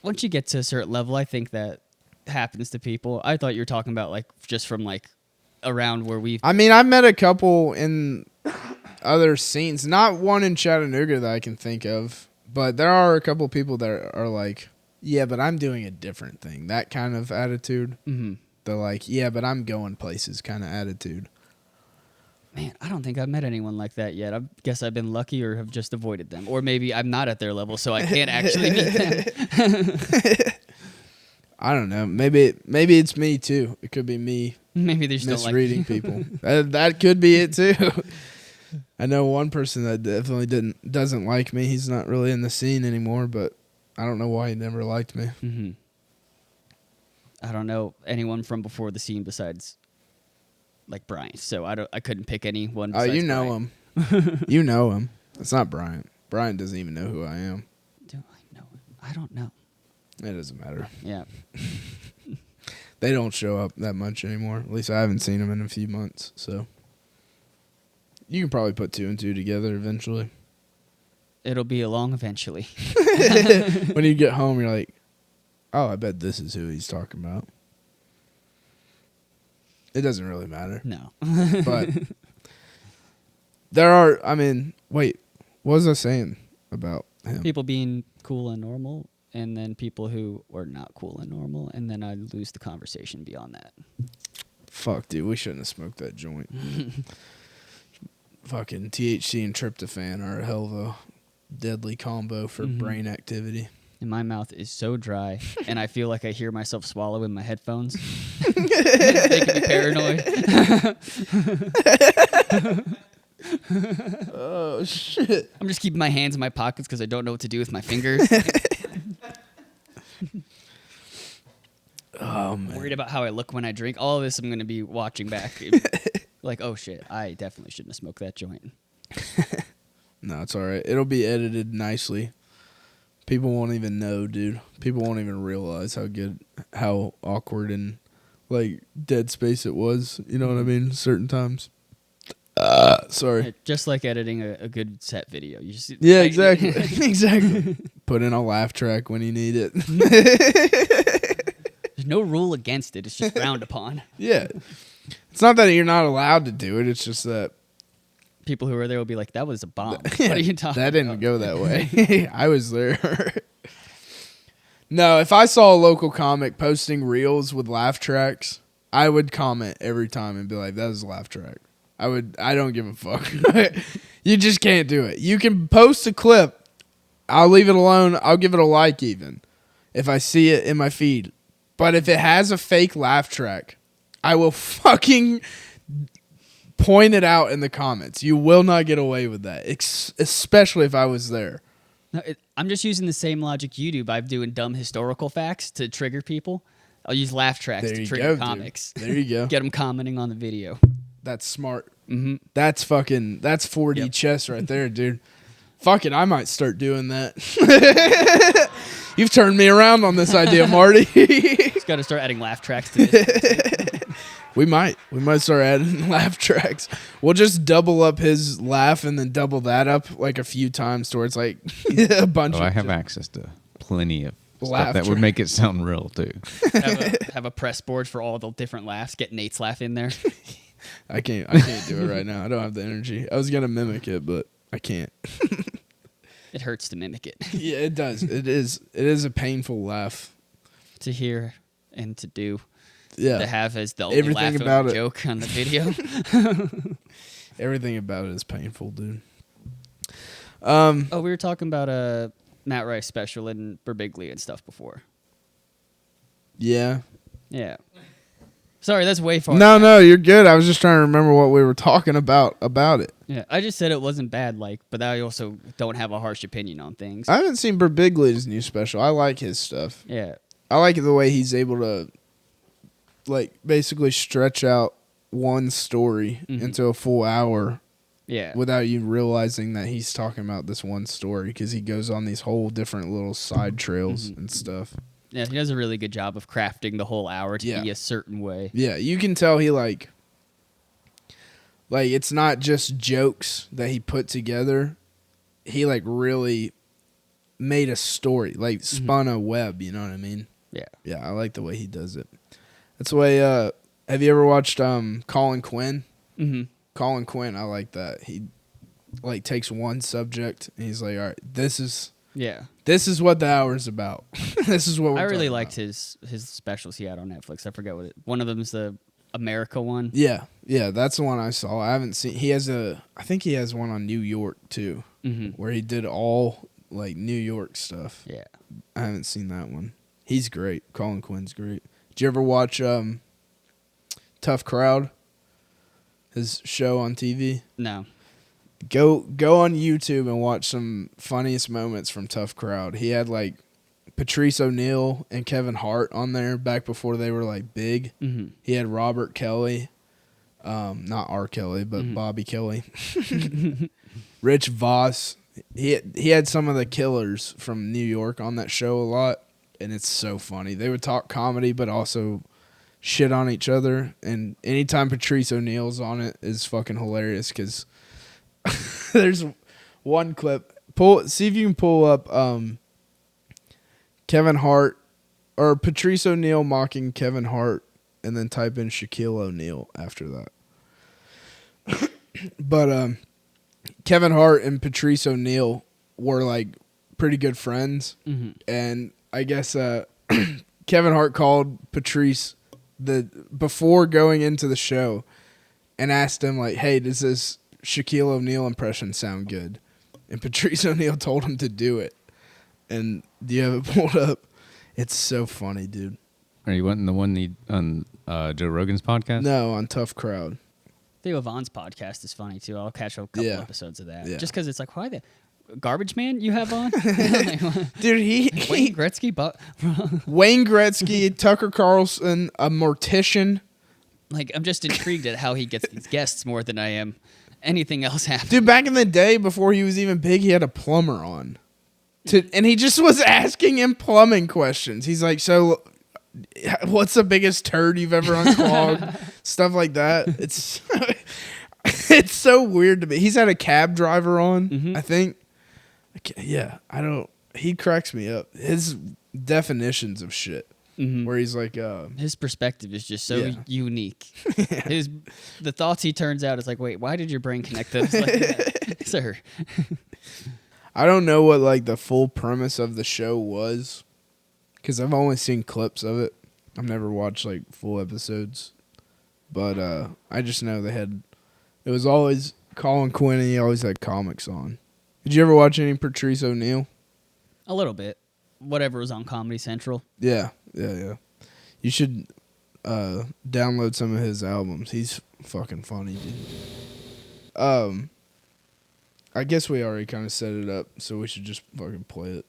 Once you get to a certain level, I think that happens to people. I thought you were talking about like just from like around where we've. I mean, I've met a couple in other scenes, not one in Chattanooga that I can think of, but there are a couple people that are like, yeah, but I'm doing a different thing. That kind of attitude. Mhm. They're like, yeah, but I'm going places kind of attitude. Man, I don't think I've met anyone like that yet. I guess I've been lucky or have just avoided them. Or maybe I'm not at their level, so I can't actually meet them. I don't know. Maybe it's me too. It could be me Maybe they just don't like misreading people. That could be it too. I know one person that definitely doesn't like me. He's not really in the scene anymore, but I don't know why he never liked me. Mm-hmm. I don't know anyone from before the scene besides like Brian. So I couldn't pick anyone. Oh, Besides you know Brian. him. You know him. It's not Brian. Brian doesn't even know who I am. Do I know him? I don't know. It doesn't matter. Yeah. They don't show up that much anymore. At least I haven't seen them in a few months. So you can probably put two and two together eventually. It'll be along eventually. When you get home, you're like, oh, I bet this is who he's talking about. It doesn't really matter. No. But there are, I mean, wait, what was I saying about him? People being cool and normal, and then people who were not cool and normal, and then I lose the conversation beyond that. Fuck, dude, we shouldn't have smoked that joint. Fucking THC and tryptophan are a hell of a deadly combo for brain activity. And my mouth is so dry, and I feel like I hear myself swallow in my headphones. Making me paranoid. Oh shit! I'm just keeping my hands in my pockets because I don't know what to do with my fingers. Oh man. Worried about how I look when I drink. All of this I'm going to be watching back. Like, oh shit, I definitely shouldn't have smoked that joint. No, it's all right. It'll be edited nicely. People won't even know, dude. People won't even realize how awkward and like dead space it was. You know what I mean? Certain times. Sorry. Just like editing a good set video. You just Yeah, exactly. Exactly. Put in a laugh track when you need it. There's no rule against it. It's just frowned upon. Yeah. It's not that you're not allowed to do it. It's just that People who are there will be like, "That was a bomb." Yeah, What are you talking that didn't about? go that way. I was there. No, if I saw a local comic posting reels with laugh tracks, I would comment every time and be like, "That is a laugh track." I don't give a fuck. You just can't do it. You can post a clip. I'll leave it alone. I'll give it a like even if I see it in my feed. But if it has a fake laugh track, I will fucking point it out in the comments. You will not get away with that, especially if I was there. No, I'm just using the same logic you do by doing dumb historical facts to trigger people. I'll use laugh tracks There to you trigger go, comics. dude. There you go. Get them commenting on the video. That's smart. Mm-hmm. That's 4D Yep. chess right there, dude. Fuck it, I might start doing that. You've turned me around on this idea, Marty. Just got to start adding laugh tracks to this. We might start adding laugh tracks. We'll just double up his laugh and then double that up like a few times towards like a bunch Oh, of I have access to plenty of Laugh stuff that would make it sound real too. have a press board for all the different laughs. Get Nate's laugh in there. I can't do it right now. I don't have the energy. I was gonna mimic it, but I can't. It hurts to mimic it, Yeah, it does. It is a painful laugh. to hear and to do. Yeah. To have as the only Everything laugh about of it. the joke on the video. Everything about it is painful, dude. Oh, we were talking about a Matt Rice special in Berbiglia and stuff before. Yeah. Yeah. Sorry, that's way far. No, you're good. I was just trying to remember what we were talking about it. Yeah, I just said it wasn't bad, but I also don't have a harsh opinion on things. I haven't seen Birbiglia's new special. I like his stuff. Yeah. I like the way he's able to, like, basically stretch out one story into a full hour Yeah. without you realizing that he's talking about this one story because he goes on these whole different little side trails and stuff. Yeah, he does a really good job of crafting the whole hour to be a certain way. Yeah, you can tell he like it's not just jokes that he put together. He like really made a story, like spun a web, you know what I mean? Yeah. Yeah, I like the way he does it. That's the way have you ever watched Colin Quinn? Mm-hmm. Colin Quinn, I like that. He like takes one subject and he's like, "All right, this is what the hour's about." This is what we're I really talking liked about. his specials he had on Netflix. I forget what it. One of them is the America one. Yeah, that's the one I saw. I haven't seen. I think he has one on New York too, where he did all like New York stuff. Yeah. I haven't seen that one. He's great. Colin Quinn's great. Did you ever watch Tough Crowd? His show on TV. No. Go on YouTube and watch some funniest moments from Tough Crowd. He had like Patrice O'Neal and Kevin Hart on there back before they were like big. Mm-hmm. He had Robert Kelly, not R. Kelly, but Bobby Kelly. Rich Voss. He had some of the killers from New York on that show a lot, and it's so funny. They would talk comedy, but also shit on each other. And anytime Patrice O'Neal's on it is fucking hilarious because there's one clip. See if you can pull up Kevin Hart or Patrice O'Neal mocking Kevin Hart, and then type in Shaquille O'Neal after that. But Kevin Hart and Patrice O'Neal were like pretty good friends, and I guess Kevin Hart called Patrice before going into the show and asked him like, "Hey, does this Shaquille O'Neal impression sound good?" And Patrice O'Neal told him to do it. And do you have it pulled up? It's so funny, dude. Are you wanting the one on Joe Rogan's podcast? No, on Tough Crowd. Theo Vaughn's podcast is funny too. I'll catch a couple Yeah. episodes of that. Yeah. Just because it's like, why the Garbage Man you have on? Like, Dude, Wayne Gretzky, but Wayne Gretzky, Tucker Carlson, a mortician. like I'm just intrigued at how he gets these guests more than I am anything else happening. Dude, back in the day, before he was even big, he had a plumber on. And he just was asking him plumbing questions. He's like, so what's the biggest turd you've ever unclogged? Stuff like that. It's it's so weird to me. He's had a cab driver on, I think. Yeah, I don't. He cracks me up. His definitions of shit, where he's like, his perspective is just so unique. The thoughts he turns out is like, wait, why did your brain connect those like that, sir? I don't know what like the full premise of the show was, because I've only seen clips of it. I've never watched like full episodes, but I just know it was always Colin Quinn, and he always had comics on. Did you ever watch any Patrice O'Neal? A little bit. Whatever was on Comedy Central. Yeah. You should download some of his albums. He's fucking funny, dude. I guess we already kind of set it up, so we should just fucking play it.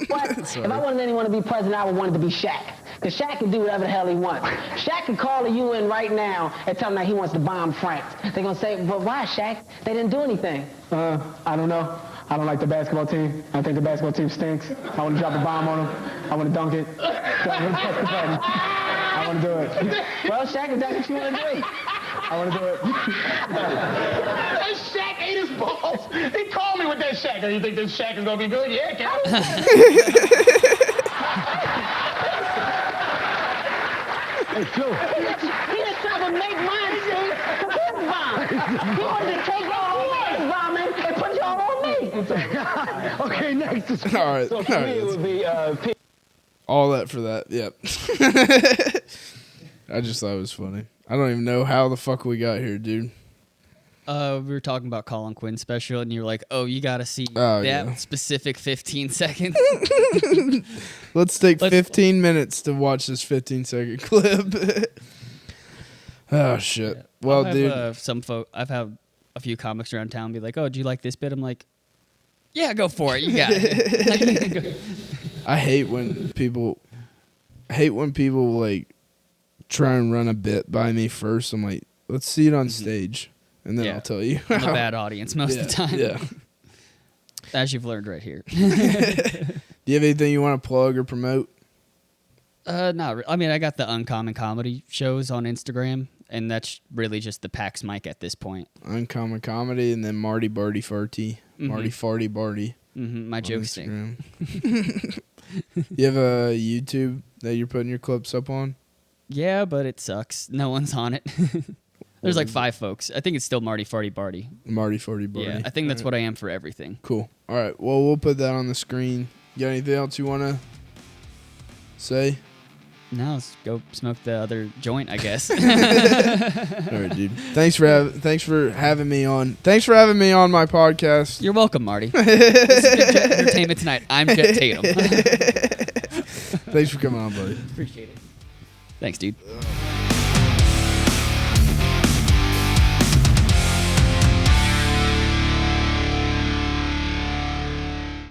What? If I wanted anyone to be president, I would want it to be Shaq. Because Shaq can do whatever the hell he wants. Shaq can call the UN right now and tell them that he wants to bomb France. They're going to say, but why, Shaq? They didn't do anything. I don't know. I don't like the basketball team. I think the basketball team stinks. I want to drop a bomb on them. I want to dunk it. I want to do it. Well, Shaq, if that's what you want to do, I want to do it. That Shaq ate his balls. He called me with that Shaq. Do you think this Shaq is going to be good? Yeah, Captain. Hey, Joe. He just tried to make mine, see? The big bomb. He wanted to take all his bomb and put it all on me. Okay, next. All right. So for me, it would be All that for that. Yep. I just thought it was funny. I don't even know how the fuck we got here, dude. We were talking about Colin Quinn special, and you were like, "Oh, you got to see Oh, that yeah. specific 15 seconds." Let's take 15 minutes to watch this 15-second clip. Oh shit. Well, I've dude. I've had a few comics around town be like, "Oh, do you like this bit?" I'm like, "Yeah, go for it. You got it." I hate when people like try and run a bit by me first. I'm like, let's see it on stage, and then Yeah. I'll tell you. I'm a bad audience most of the time. Yeah. As you've learned right here. Do you have anything you want to plug or promote? I mean, I got the Uncommon Comedy shows on Instagram, and that's really just the Pax mic at this point. Uncommon Comedy, and then Marty Barty Farty. Marty Farty Barty. My on joke sting. Instagram. You have a YouTube that you're putting your clips up on? Yeah, but it sucks. No one's on it. There's like 5 folks. I think it's still Marty Farty Barty. Marty Farty Barty. Yeah, I think that's what I am for everything. Cool. All right. Well, we'll put that on the screen. You got anything else you want to say? Now let's go smoke the other joint, I guess. All right, dude. Thanks for having me on. Thanks for having me on my podcast. You're welcome, Marty. This has been Jet Entertainment Tonight. I'm Jet Tatum. Thanks for coming on, buddy. Appreciate it. Thanks, dude.